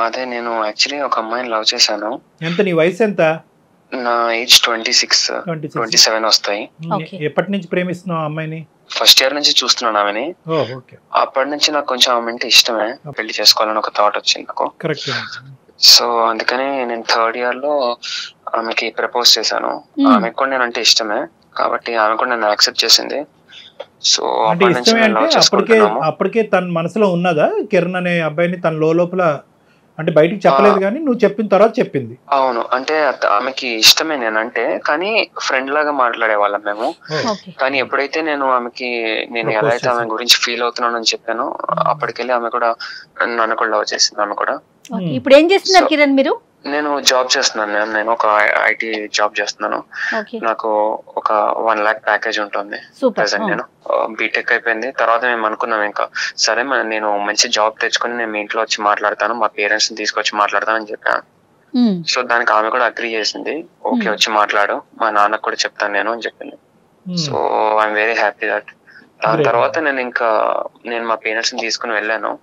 అదే నేను యాక్చువల్లీ ఒక అమ్మాయిని లవ్ చేశాను. ఎంత నీ వయసు ఎంత? నా ఏజ్ 26, 27 వస్తాయి. ఎప్పటి నుంచి ప్రేమిస్తున్నావు అమ్మాయిని? ఫస్ట్ ఇయర్ నుంచి చూస్తున్నాను ఆమెని. అప్పటి నుంచి నాకు కొంచెం ఆమె అంటే ఇష్టమే, పెళ్లి చేసుకోవాలని ఒక థాట్ వచ్చింది నాకు. సో అందుకని నేను థర్డ్ ఇయర్ లో ఆమెకి ప్రపోజ్ చేశాను. ఆమెకు కూడా నేను అంటే ఇష్టమే కాబట్టి ఆమె కూడా నన్ను యాక్సెప్ట్ చేసింది. సో అప్పటికే తన మనసులో ఉన్నదా కిరణ్ అనే అబ్బాయిని? తన లోపల అంటే బయటికి చెప్పలేదు కానీ నువ్వు చెప్పిన తర్వాత చెప్పింది? అవును, అంటే ఆమెకి ఇష్టమే నేనంటే, కానీ ఫ్రెండ్ లాగా మాట్లాడేవాళ్ళం మేము. కానీ ఎప్పుడైతే నేను ఆమెకి నేను ఎలా అయితే ఆమె గురించి ఫీల్ అవుతున్నానని చెప్పాను, అప్పటికెళ్ళి ఆమె కూడా నన్ను కూడా లవ్ చేసింది. ఆమె కూడా. ఇప్పుడు ఏం చేస్తున్నారు కిరణ్ మీరు? నేను జాబ్ చేస్తున్నాను. నేను ఒక ఐటీ జాబ్ చేస్తున్నాను. నాకు ఒక 1 lakh ప్యాకేజ్ ఉంటుంది ప్రెసెంట్. నేను బీటెక్ అయిపోయింది. తర్వాత మేము అనుకున్నాం ఇంకా సరే నేను మంచి జాబ్ తెచ్చుకొని నేను మీ ఇంట్లో వచ్చి మాట్లాడతాను, మా పేరెంట్స్ ని తీసుకొచ్చి మాట్లాడతానని చెప్పాను. సో దానికి ఆమె కూడా అగ్రీ చేసింది. ఓకే వచ్చి మాట్లాడు, మా నాన్నకు కూడా చెప్తాను నేను అని చెప్పింది. So I'm very happy that. దాని తర్వాత నేను మా పేరెంట్స్ ని తీసుకుని వెళ్ళాను.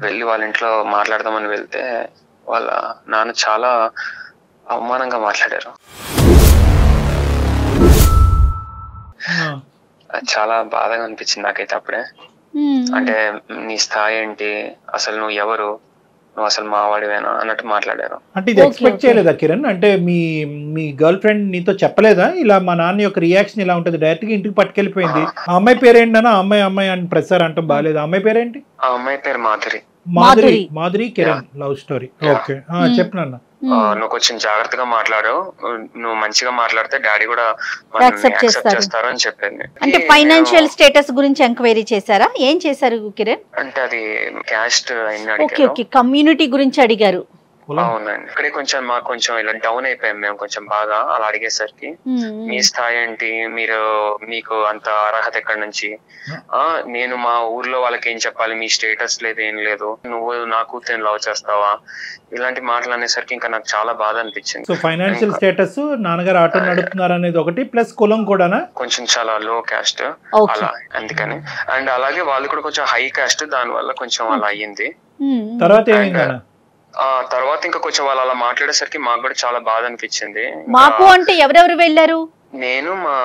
వెళ్ళి వాళ్ళ ఇంట్లో మాట్లాడదామని వెళ్తే వాళ్ళ నాన్న చాలా అవమానంగా మాట్లాడారు. చాలా బాధగా అనిపించింది నాకైతే అప్పుడే. అంటే నీ స్థాయి ఏంటి, అసలు నువ్వు ఎవరు, నువ్వు అసలు మావాడివేనా అన్నట్టు మాట్లాడారు. అంటే ఇది ఎక్స్పెక్ట్ చేయలేదా కిరణ్? అంటే మీ గర్ల్ ఫ్రెండ్ నీతో చెప్పలేదా ఇలా మా నాన్న యొక్క రియాక్షన్ ఇలా ఉంటుంది? డైరెక్ట్ గా ఇంటికి పట్టుకెళ్ళిపోయింది. ఆ అమ్మాయి పేరేంటన్నా? అమ్మాయి అని ప్రసార్ అంటాం బాగాలేదు. ఆ అమ్మాయి పేరేంటి? ఆ అమ్మాయి పేరు Madhuri. Madhuri Kiran love story. Okay చెప్పినా. నువ్వు కొంచెం జాగ్రత్తగా మాట్లాడు, నువ్వు మంచిగా మాట్లాడితే డాడీ కూడా యాక్సెప్ట్ చేస్తారు అని చెప్పింది. అంటే ఫైనాన్షియల్ స్టేటస్ గురించి ఎంక్వైరీ చేశారా? ఏం చేశారు కిరణ్? అంటే అది క్యాస్ట్ కమ్యూనిటీ గురించి అడిగారు. అవునండి. ఇక్కడే మాకు కొంచెం ఇలా డౌన్ అయిపోయాం మేము కొంచెం బాగా. అలా అడిగేసరికి మీ స్థాయి ఏంటి, మీకు అంత అర్హత ఎక్కడి నుంచి, నేను మా ఊర్లో వాళ్ళకి ఏం చెప్పాలి, మీ స్టేటస్ లేదు ఏం లేదు, నువ్వు నా కూతురు లవ్ చేస్తావా, ఇలాంటి మాటలు అనేసరికి ఇంకా నాకు చాలా బాధ అనిపించింది. సో ఫైనాన్షియల్ స్టేటస్, నాన్నగారు ఆటో నడుపుతున్నారు అనేది ఒకటి, ప్లస్ కులం కూడా కొంచెం చాలా లో క్యాస్ట్ అలా, అందుకని. అండ్ అలాగే వాళ్ళు కూడా కొంచెం హై క్యాస్ట్, దాని వల్ల కొంచెం అలా అయ్యింది. తర్వాత ఇంకా కొంచెం వాళ్ళు అలా మాట్లాడేసరికి మాకు కూడా చాలా బాధ అనిపించింది. మాకు అంటే ఎవరెవరు వెళ్ళారు? నేను మా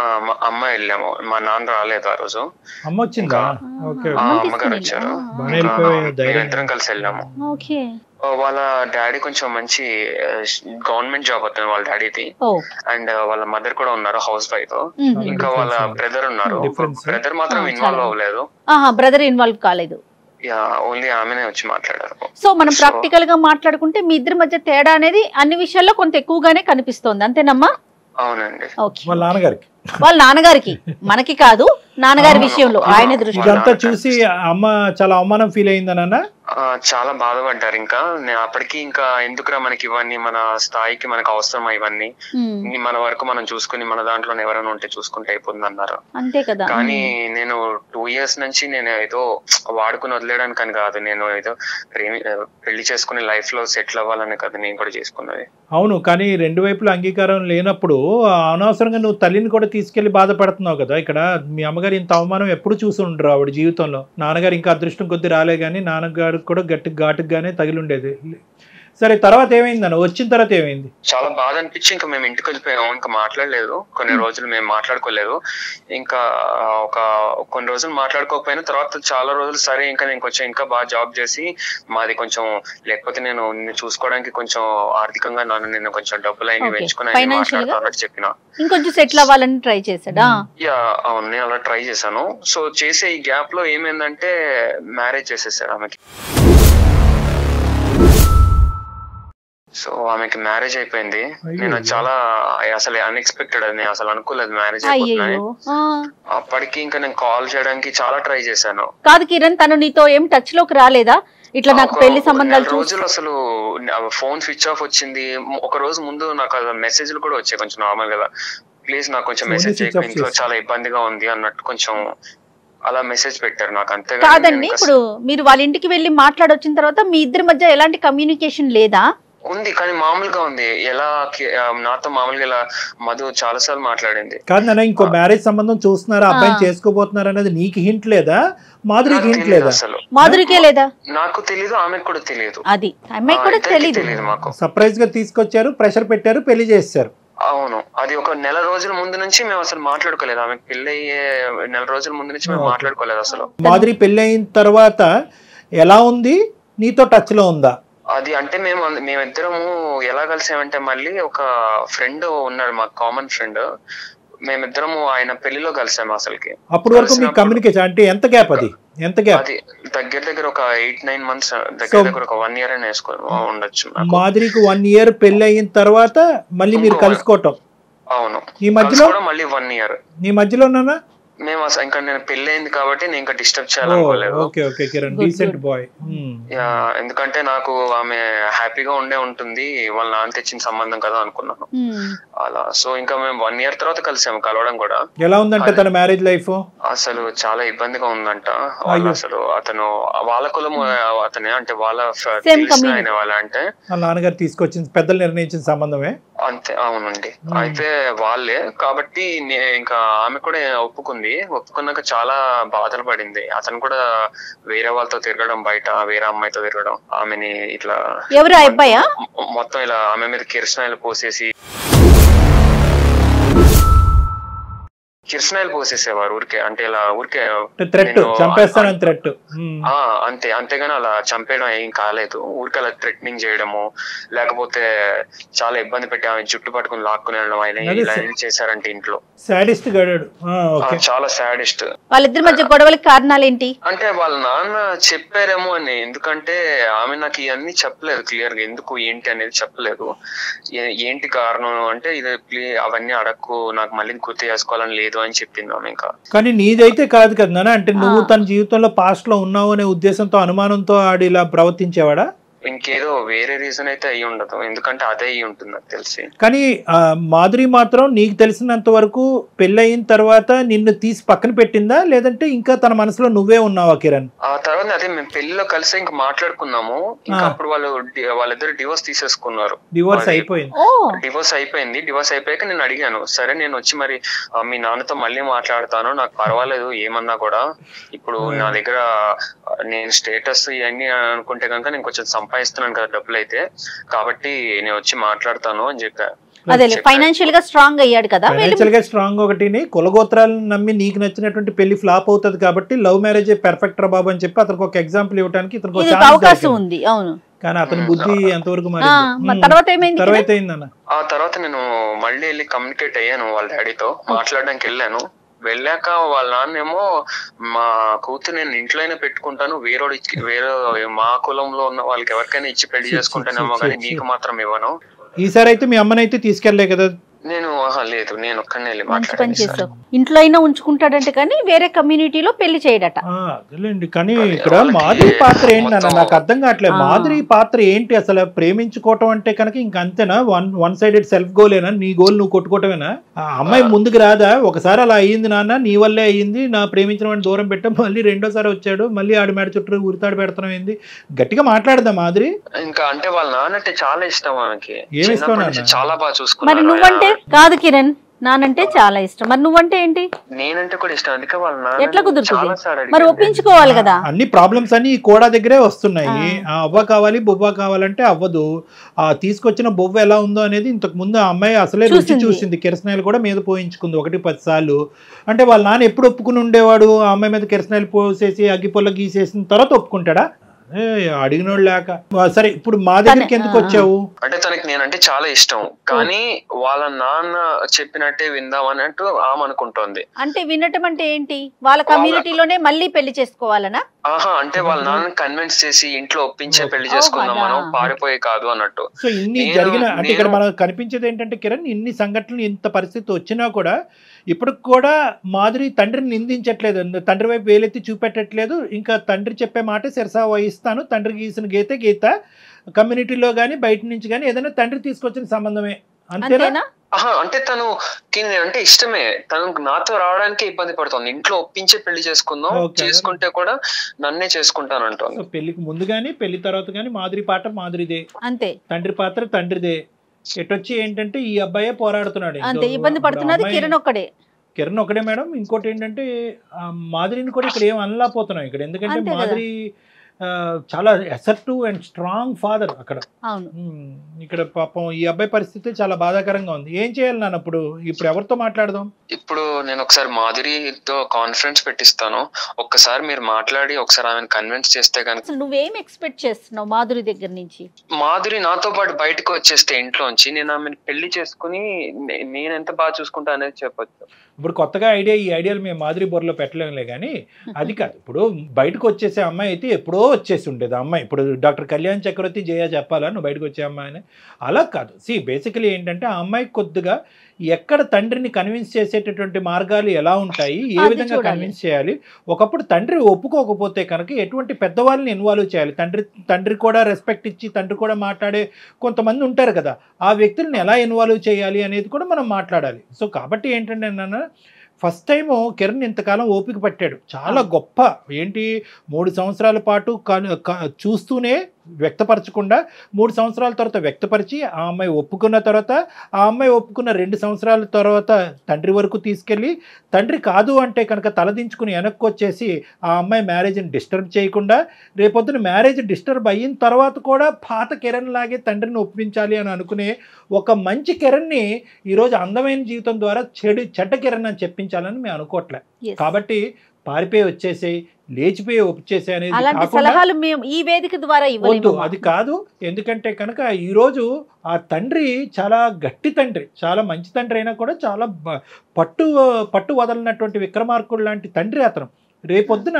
అమ్మ వెళ్ళాము, మా నాన్న రాలేదు ఆ రోజు. అమ్మగారు వచ్చారు, మేమిద్దరం కలిసి వెళ్ళాము. వాళ్ళ డాడీ కొంచెం మంచి గవర్నమెంట్ జాబ్ అవుతుంది వాళ్ళ డాడీది. అండ్ వాళ్ళ మదర్ కూడా ఉన్నారు, హౌస్ వైఫ్. ఇంకా వాళ్ళ బ్రదర్ ఉన్నారు. బ్రదర్ మాత్రం ఇన్వాల్వ్ అవ్వలేదు. బ్రదర్ ఇన్వాల్వ్ కాలేదు, ఓన్లీ ఆమెనే వచ్చి మాట్లాడారు. సో మనం ప్రాక్టికల్ గా మాట్లాడుకుంటే మీ ఇద్దరి మధ్య తేడా అనేది అన్ని విషయాల్లో కొంత ఎక్కువగానే కనిపిస్తోంది, అంతేనమ్మా? అవునండి. వాళ్ళ నాన్నగారికి, మనకి కాదు, నాన్నగారి విషయంలో ఆయన దృష్టి చూసి అమ్మ చాలా అవమానం ఫీల్ అయిందన్న. చాలా బాధపడ్డారు. ఇంకా అప్పటికి ఇంకా ఎందుకురా మనకి ఇవన్నీ, మన స్థాయికి మనకు అవసరమా ఇవన్నీ, మన వరకు మనం చూసుకుని మన దాంట్లో ఎవరైనా ఉంటే చూసుకుంటే అయిపోతుంది అన్నారు. అంతే కదా. కానీ నేను 2 years నుంచి నేను ఏదో వాడుకుని వదిలేయడానికి అని కాదు, నేను ఏదో పెళ్లి చేసుకుని లైఫ్ లో సెటిల్ అవ్వాలని కదా నేను కూడా చేసుకున్నది. అవును, కానీ రెండు వైపుల అంగీకారం లేనప్పుడు అనవసరంగా నువ్వు తల్లిని కూడా తీసుకెళ్లి బాధపడుతున్నావు కదా. ఇక్కడ మీ అమ్మగారు ఇంత అవమానం ఎప్పుడు చూసి ఉండరు ఆవిడ జీవితంలో. నాన్నగారు ఇంకా అదృష్టం కొద్ది రాలే కానీ నాన్నగారు కూడా ఘాటుగానే తగిలి ఉండేది. సరే తర్వాత ఏమైంది అన్న? వచ్చిన తర్వాత ఏమైంది? చాలా బాధ అనిపించి ఇంకా మేము ఇంటికి వెళ్ళిపోయాము. ఇంకా మాట్లాడలేదు కొన్ని రోజులు, మేము మాట్లాడుకోలేదు. ఇంకా కొన్ని రోజులు మాట్లాడుకోకపోయినా తర్వాత చాలా రోజులు సరే ఇంకా నేను కొంచెం ఇంకా బాగా జాబ్ చేసి మాది కొంచెం, లేకపోతే నేను చూసుకోవడానికి కొంచెం ఆర్థికంగా నేను కొంచెం డబ్బులు అయినా పెంచుకుని మాట్లాడతానని చెప్పిన. ఇంకొంచెం సెటిల్ అవ్వాలని ట్రై చేశాడా? అవును, నేను అలా ట్రై చేశాను. సో చేసే ఈ గ్యాప్ లో ఏమైందంటే మ్యారేజ్ చేసేసారు ఆమెకి. సో ఆమెకి మ్యారేజ్ అయిపోయింది. నేను చాలా అసలు అన్ఎక్స్పెక్టెడ్, అది నేను అసలు అనుకోలేదు మ్యారేజ్ అయిపోతుందని. అప్పటికి ఇంకా నేను కాల్ చేయడానికి చాలా ట్రై చేశాను. కాదు కిరణ్, తను నీతో ఏం టచ్ లోకి రాలేదా? ఇట్లా నాకు పెళ్లి సంబంధాలు రోజులు అసలు ఫోన్ స్విచ్ ఆఫ్ వచ్చింది. ఒక రోజు ముందు నాకు మెసేజ్లు కూడా వచ్చాయి కొంచెం నార్మల్ గా, ప్లీజ్ నాకు కొంచెం మెసేజ్ చేయకు, ఇంట్లో చాలా ఇబ్బందిగా ఉంది అన్నట్టు కొంచెం అలా మెసేజ్ పెట్టారు నాకు. అంతే కాదండి, ఇప్పుడు మీరు వాళ్ళ ఇంటికి వెళ్ళి మాట్లాడొచ్చిన తర్వాత మీ ఇద్దరి మధ్య ఎలాంటి కమ్యూనికేషన్ లేదా? ఉంది కానీ మామూలుగా ఉంది. ఎలా నాతో మామూలుగా ఇలా మధు చాలా సార్లు మాట్లాడింది. కాదు నాన్న, ఇంకో మ్యారేజ్ సంబంధం చూస్తున్నారా, అబ్బాయిని చేసుకోబోతున్నారు అనేది నీకు హింట్ లేదా, మాధురికి హింట్ లేదా? అసలు మాధురికే లేదా? నాకు తెలియదు, ఆమెకు కూడా తెలియదు. అది అమ్మాయి కూడా తెలియదు. మాకు సర్ప్రైజ్ గా తీసుకొచ్చారు, ప్రెషర్ పెట్టారు, పెళ్లి చేశారు. అవును, అది ఒక నెల రోజుల ముందు నుంచి మేము అసలు మాట్లాడుకోలేదు. ఆమెకు పెళ్లి అయ్యే నెల రోజుల ముందు నుంచి మేము మాట్లాడుకోలేదు అసలు. మాధురి పెళ్లి అయిన తర్వాత ఎలా ఉంది, నీతో టచ్ లో ఉందా? అది అంటే మేమిద్దరము ఎలా కలిసామంటే, మళ్ళీ ఒక ఫ్రెండ్ ఉన్నాడు మాకు, కామన్ ఫ్రెండ్. మేమిద్దరము ఆయన పెళ్లిలో కలిసాము అసలుకి. అప్పటి వరకు మీ కమ్యూనికేషన్ అంటే ఎంత గ్యాప్? అది ఎంత గ్యాప్? అది దగ్గర ఒక 8-9 months, దగ్గర ఒక 1 year అని ఉండొచ్చు. మాధురికి 1 year పెళ్లి అయిన తర్వాత మళ్ళీ మీరు కలుసుకోవటం. అవును, ఈ మధ్యలో మళ్ళీ 1 year. నీ మధ్యలో నాన్న మేము ఇంకా నేను పెళ్లి అయింది కాబట్టి నేను ఇంకా డిస్టర్బ్ చేయాలనుకోలేదు. ఎందుకంటే నాకు ఆమె హ్యాపీగా ఉంటుంది, వాళ్ళ నాన్న తెచ్చిన సంబంధం కదా అనుకున్నాను అలా. సో ఇంకా మేము 1 year తర్వాత కలిసాము. కలవడం కూడా ఎలా ఉందంటే తన మ్యారేజ్ లైఫ్ అసలు చాలా ఇబ్బందిగా ఉందంట. వాళ్ళు అసలు అతను వాళ్ళ కులము అతనే, అంటే వాళ్ళ తెలిసిన ఆయన వాళ్ళ, అంటే నాన్నగారు తీసుకొచ్చిన పెద్దలు నిర్ణయించిన సంబంధమే అంతే. అవునండి, అయితే వాళ్ళే కాబట్టి ఇంకా ఆమె కూడా ఒప్పుకున్నాక చాలా బాధలు పడింది. అతను కూడా వేరే వాళ్ళతో తిరగడం, బయట వేరే అమ్మాయితో తిరగడం, ఆమెని ఇట్లా మొత్తం ఇలా ఆమె మీద కిరసనాయిలు పోసేసేవారు ఊరికే, అంటే ఇలా ఊరికే అంతే. అంతేగాని అలా చంపేయడం ఏం కాలేదు. ఊరికే అలా థ్రెటనింగ్ చేయడము, లేకపోతే చాలా ఇబ్బంది పెట్టి ఆమె జుట్టు పట్టుకుని లాక్కుని వెళ్ళడం, ఆయన ఇలా చేశారంటే ఇంట్లో. చాలా సాడిస్ట్. వాళ్ళిద్దరి మధ్య గొడవలకి కారణాలు ఏంటి అంటే వాళ్ళ నాన్న చెప్పారేమో అని. ఎందుకంటే ఆమె నాకు ఇవన్నీ చెప్పలేదు క్లియర్ గా, ఎందుకు ఏంటి అనేది చెప్పలేదు. ఏంటి కారణం అంటే, ఇది అవన్నీ అడక్కు, నాకు మళ్ళీ గుర్తు చేసుకోవాలని లేదు అని చెప్పింది ఆమె. ఇంకా కానీ నీదైతే కాదు కదా, అంటే నువ్వు తన జీవితంలో పాస్ట్ లో ఉన్నావు అనే ఉద్దేశంతో, అనుమానంతో ఆడి ఇలా ప్రవర్తించేవాడా? ఇంకేదో వేరే రీజన్ అయితే అయ్యి ఉండదు, ఎందుకంటే అదే అయ్యి ఉంటుంది నాకు తెలిసి. కానీ మాధురి మాత్రం నీకు తెలిసినంత వరకు పెళ్ళయిన తర్వాత నిన్ను తీసి పక్కన పెట్టిందా, లేదంటే ఇంకా తన మనసులో నువ్వే ఉన్నావా కిరణ్? ఆ తర్వాత అదే మేము పెళ్లిలో కలిసి ఇంకా మాట్లాడుకున్నాము. ఇంకా అప్పుడు వాళ్ళిద్దరు డివోర్స్ తీసేసుకున్నారు. డివోర్స్ అయిపోయింది. డివోర్స్ అయిపోయాక నేను అడిగాను, సరే నేను వచ్చి మరి మీ నాన్నతో మళ్ళీ మాట్లాడతాను, నాకు పర్వాలేదు ఏమన్నా కూడా, ఇప్పుడు నా దగ్గర నేను స్టేటస్ ఇవన్నీ అనుకుంటే కనుక నేను కొంచెం సంపాదిస్తున్నాను కదా డబ్బులు అయితే, కాబట్టి నేను వచ్చి మాట్లాడతాను అని చెప్పా. ఫైనాన్షియల్ గా స్ట్రాంగ్ అయ్యాడు కదా. ఫైనాన్షియల్ గా స్ట్రాంగ్ ఒకటిని, కులగోత్రాలను నమ్మి నీకు నచ్చినటువంటి పెళ్లి ఫ్లాప్ అవుతుంది కాబట్టి లవ్ మ్యారేజ్ పర్ఫెక్ట్ రా బాబు అని చెప్పి అతనికి ఒక ఎగ్జాంపుల్ ఇవ్వడానికి ఇతనికి అవకాశం ఉంది. అవును, కానీ అతని బుద్ధి ఎంతవరకు ఆ తర్వాత నేను మళ్ళీ వెళ్ళి కమ్యూనికేట్ అయ్యాను వాళ్ళ డాడీతో, మాట్లాడడానికి వెళ్ళాను. వెళ్ళాక వాళ్ళ నాన్నేమో, మా కూతురు నేను ఇంట్లో అయినా పెట్టుకుంటాను, వేరే మా కులంలో ఉన్న వాళ్ళకి ఎవరికైనా ఇచ్చి పెళ్లి చేసుకుంటానేమో కానీ నీకు మాత్రం ఇవ్వను. ఈసారి అయితే మీ అమ్మనైతే తీసుకెళ్లే కదా? నేను లేదు, నేను ఒక్కనే వెళ్ళి మాట్లాడాను. ఇంట్లో అయినా ఉంచుకుంటాడంటే కానీ వేరే కమ్యూనిటీలో పెళ్లి చేయడట. అదేలేండి, కానీ ఇక్కడ మాధురి పాత్ర ఏంటి నాకు అర్థం కావట్లేదు. మాధురి పాత్ర ఏంటి అసలు? ప్రేమించుకోవటం అంటే కనుక ఇంక అంతేనా? వన్ సైడెడ్ సెల్ఫ్ గోలేనా? నీ గోల్ నువ్వు కొట్టుకోవటమేనా? అమ్మాయి ముందుకు రాదా? ఒకసారి అలా అయ్యింది నాన్న, నీ వల్లే అయ్యింది, నా ప్రేమించిన వాడిని దూరం పెట్టా, మళ్ళీ రెండోసారి వచ్చాడు, మళ్ళీ ఆడి మేడ చుట్టూ ఉరితాడు పెడతాం ఏంది? గట్టిగా మాట్లాడదా మాధురి? ఇంకా అంటే వాళ్ళ నాన్న అంటే చాలా ఇష్టం ఆమెకి, ఏమి ఇష్టం, చాలా బాగా చూసుకున్నాడు. కాదు కిరణ్, నానంటే చాలా ఇష్టం, మరి నువ్వంటే ఏంటి? నేనంటే కూడా ఇష్టం, అందుకే వాళ్ళ నాన్న ఎట్లా కుదురుతుంది? మరి ఒప్పించుకోవాలి కదా. అన్ని ప్రాబ్లమ్స్ అన్ని ఈ కోడా దగ్గరే వస్తున్నాయి. అవ్వ కావాలి, బొవ్వ కావాలంటే అవ్వదు. తీసుకొచ్చిన బొవ్వ ఎలా ఉందో అనేది ఇంతకు ముందు ఆ అమ్మాయి అసలే రుచి చూసింది, కిరసనాయిలు కూడా మీద పోయించుకుంది 1-10 సార్లు. అంటే వాళ్ళ నాన్న ఎప్పుడు ఒప్పుకుని ఉండేవాడు? ఆ అమ్మాయి మీద కిరసనాయిలు పోసేసి అగ్గిపొల్ల గీసేసిన తర్వాత ఒప్పుకుంటాడా? అడిగినోడు లేక. సరే, ఇప్పుడు మా దగ్గరికి ఎందుకు వచ్చావు? అంటే తనకి నేనంటే చాలా ఇష్టం, కానీ వాళ్ళ నాన్న చెప్పినట్టే విందాం అన్నట్టు ఆమె అనుకుంటోంది. అంటే వినటం అంటే ఏంటి? వాళ్ళ కమ్యూనిటీలోనే మళ్ళీ పెళ్లి చేసుకోవాలనా? అంటే వాళ్ళ నాన్న కన్విన్స్ చేసి ఇంట్లో ఒప్పించే పెళ్లి చేసుకుందాం మనం, పారిపోయే కాదు అన్నట్టు. సో ఇన్ని జరిగిన, అంటే ఇక్కడ మనకు కనిపించేది ఏంటంటే కిరణ్, ఇన్ని సంఘటనలు, ఇంత పరిస్థితి వచ్చినా కూడా ఇప్పటికి కూడా మాధురి తండ్రిని నిందించట్లేదు, తండ్రి వైపు వేలెత్తి చూపెట్టట్లేదు. ఇంకా తండ్రి చెప్పే మాట శిరసా వహిస్తాను, తండ్రి గీసిన గీత కమ్యూనిటీలో కానీ బయట నుంచి కానీ ఏదైనా తండ్రి తీసుకొచ్చిన సంబంధమే అంతేనా? అంటే తను అంటే ఇష్టమే, తను నాతో రావడానికి ఇబ్బంది పడుతుంది. ఇంట్లో ఒప్పించే పెళ్లి చేసుకుందాం, చేసుకుంటే కూడా నన్నే చేసుకుంటాను అంటుంది. పెళ్లికి ముందు గానీ పెళ్లి తర్వాత గానీ మాధురి పాట మాధురిదే, అంతే, తండ్రి పాత్ర తండ్రిదే. ఎటొచ్చి ఏంటంటే ఈ అబ్బాయే పోరాడుతున్నాడు, అంతే. ఇబ్బంది పడుతున్నది కిరణ్ ఒక్కడే మేడం. ఇంకోటి ఏంటంటే మాధురిని కూడా ఇక్కడ ఏం అనలేకపోతున్నాం ఇక్కడ, ఎందుకంటే మాధురి చాలా అసర్టివ్ అండ్ స్ట్రాంగ్ ఫాదర్ అక్కడ. ఇక్కడ పాపం ఈ అబ్బాయి పరిస్థితి చాలా బాధాకరంగా ఉంది. ఏం చేయాలి నాన్న? ఇప్పుడు ఎవరితో మాట్లాడదాం? ఇప్పుడు నేను ఒకసారి మాధురితో కాన్ఫరెన్స్ పెట్టిస్తాను. ఒక్కసారి మీరు మాట్లాడి ఒకసారి ఆమెను కన్విన్స్ చేస్తే కనుక. నువ్వేం ఎక్స్పెక్ట్ చేస్తున్నావు మాధురి దగ్గర నుంచి? మాధురి నాతో పాటు బయటకు వచ్చేస్తే ఇంట్లోంచి నేను ఆమెను పెళ్లి చేసుకుని నేను ఎంత బాగా చూసుకుంటా అనేది చెప్పొచ్చు. ఇప్పుడు కొత్తగా ఈ ఐడియాలు మేము మాధురి బొర్రలో పెట్టలేములే కానీ అది కాదు. ఇప్పుడు బయటకు వచ్చేసే అమ్మాయి అయితే ఎప్పుడో వచ్చేసి ఉండేది అమ్మాయి. ఇప్పుడు డాక్టర్ కళ్యాణ్ చక్రవర్తి జయ చెప్పాలా నువ్వు బయటకు వచ్చే అమ్మాయిని? అలా కాదు. బేసికలీ ఏంటంటే ఆ అమ్మాయికి కొద్దిగా ఎక్కడ తండ్రిని కన్విన్స్ చేసేటటువంటి మార్గాలు ఎలా ఉంటాయి, ఏ విధంగా కన్విన్స్ చేయాలి. ఒకప్పుడు తండ్రి ఒప్పుకోకపోతే కనుక ఎటువంటి పెద్దవాళ్ళని ఇన్వాల్వ్ చేయాలి. తండ్రి కూడా రెస్పెక్ట్ ఇచ్చి తండ్రి కూడా మాట్లాడే కొంతమంది ఉంటారు కదా, ఆ వ్యక్తులను ఎలా ఇన్వాల్వ్ చేయాలి అనేది కూడా మనం మాట్లాడాలి. సో కాబట్టి ఏంటంటే నాన్న, ఫస్ట్ టైము కిరణ్ ఇంతకాలం ఓపిక పట్టాడు, చాలా గొప్ప. 3 సంవత్సరాల పాటు చూస్తూనే వ్యక్తపరచకుండా 3 సంవత్సరాల తర్వాత వ్యక్తపరిచి ఆ అమ్మాయి ఒప్పుకున్న తర్వాత, ఆ అమ్మాయి ఒప్పుకున్న 2 సంవత్సరాల తర్వాత తండ్రి వరకు తీసుకెళ్ళి, తండ్రి కాదు అంటే కనుక తలదించుకుని వెనక్కి వచ్చేసి ఆ అమ్మాయి మ్యారేజ్ని డిస్టర్బ్ చేయకుండా, రేపొద్దున మ్యారేజ్ డిస్టర్బ్ అయిన తర్వాత కూడా పాత కిరణ్ లాగే తండ్రిని ఒప్పించాలి అని అనుకునే ఒక మంచి కిరణ్ని ఈరోజు అందమైన జీవితం ద్వారా చెడ్డ కిరణ్ అని చెప్పించాలని మేము అనుకోవట్లే. కాబట్టి పారిపోయి వచ్చేసి లేచిపోయి ఒప్పించేసే అనేది ఈ వేదిక ద్వారా వద్దు, అది కాదు. ఎందుకంటే కనుక ఈరోజు ఆ తండ్రి చాలా గట్టి తండ్రి, చాలా మంచి తండ్రి అయినా కూడా చాలా పట్టు వదలనటువంటి విక్రమార్కుడు లాంటి తండ్రి అతను. రేపొద్దున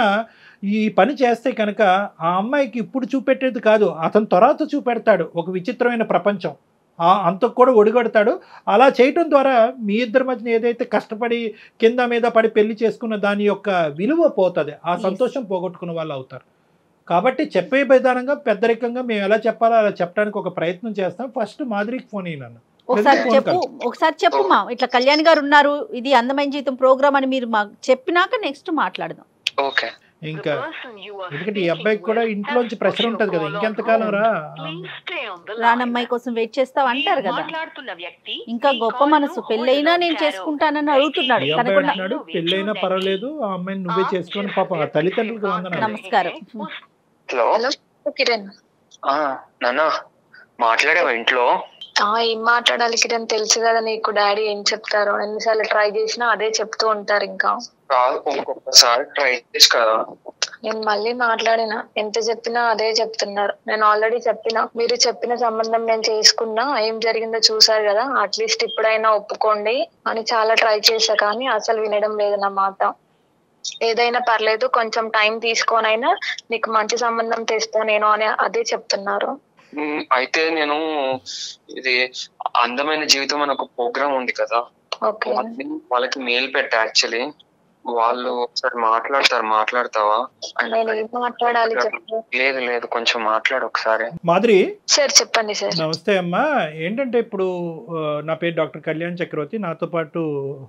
ఈ పని చేస్తే కనుక ఆ అమ్మాయికి ఇప్పుడు చూపెట్టేది కాదు, అతను తర్వాత చూపెడతాడు ఒక విచిత్రమైన ప్రపంచం. అంతకు కూడా ఒడిగడతాడు. అలా చేయటం ద్వారా మీ ఇద్దరి మధ్యన ఏదైతే కష్టపడి కింద మీద పడి పెళ్లి చేసుకున్న దాని యొక్క విలువ పోతుంది, ఆ సంతోషం పోగొట్టుకున్న వాళ్ళు అవుతారు. కాబట్టి చెప్పే విధానంగా పెద్దరికంగా మేము ఎలా చెప్పాలో అలా చెప్పడానికి ఒక ప్రయత్నం చేస్తాం. ఫస్ట్ మాధురికి ఫోన్ అయినాను. ఒకసారి చెప్పు మా, ఇట్లా కళ్యాణ్ గారు ఉన్నారు, ఇది అందమైన జీవితం ప్రోగ్రామ్ అని మీరు మాకు చెప్పినాక నెక్స్ట్ మాట్లాడదాం. ఓకే. ఇంకా ఎందుకంటే ఈ అబ్బాయికి కూడా ఇంట్లోంచి ప్రెషర్ ఉంటది కదా, ఇంకెంతకాలం రానమ్మాయి కోసం వెయిట్ చేస్తావు అంటారు కదా. ఇంకా గొప్ప మనసు, పెళ్ళైనా నేను చేసుకుంటానని అడుగుతున్నాడు. పెళ్ళైనా పర్వాలేదు, ఆ అమ్మాయిని నువ్వే చేసుకొని పాప తల్లిదండ్రులకు వందనాలు. నమస్కారం. నాన్న మాట్లాడావా ఇంట్లో? ఏం మాట్లాడాలి కిరణ్, తెలుసు కదా నీకు డాడీ ఏం చెప్తారో. ఎన్నిసార్లు ట్రై చేసినా అదే చెప్తూ ఉంటారు. ఇంకా ఇంకొకసారి ట్రై చేసి కదా. నేను మళ్ళీ మాట్లాడినా, ఎంత చెప్పినా అదే చెప్తున్నారు. నేను ఆల్రెడీ చెప్పినా, మీరు చెప్పిన సంబంధం నేను చేసుకున్నా, ఏం జరిగిందో చూసారు కదా, అట్లీస్ట్ ఇప్పుడైనా ఒప్పుకోండి అని చాలా ట్రై చేశా, కానీ అసలు వినడం లేదు నా మాట. ఏదైనా పర్లేదు, కొంచెం టైం తీసుకొనైనా నీకు మంచి సంబంధం తెస్తా నేను అని అదే చెప్తున్నారు. అయితే నేను ఇది అందమైన జీవితం అని ఒక ప్రోగ్రామ్ ఉంది కదా, వాళ్ళకి మెయిల్ పెట్టా. యాక్చువల్లీ వాళ్ళు ఒకసారి మాట్లాడతావా? లేదు కొంచెం మాట్లాడు ఒకసారి. మాధురి సార్ చెప్పండి సార్. నమస్తే అమ్మా. ఏంటంటే ఇప్పుడు నా పేరు డాక్టర్ కళ్యాణ్ చక్రవర్తి, నాతో పాటు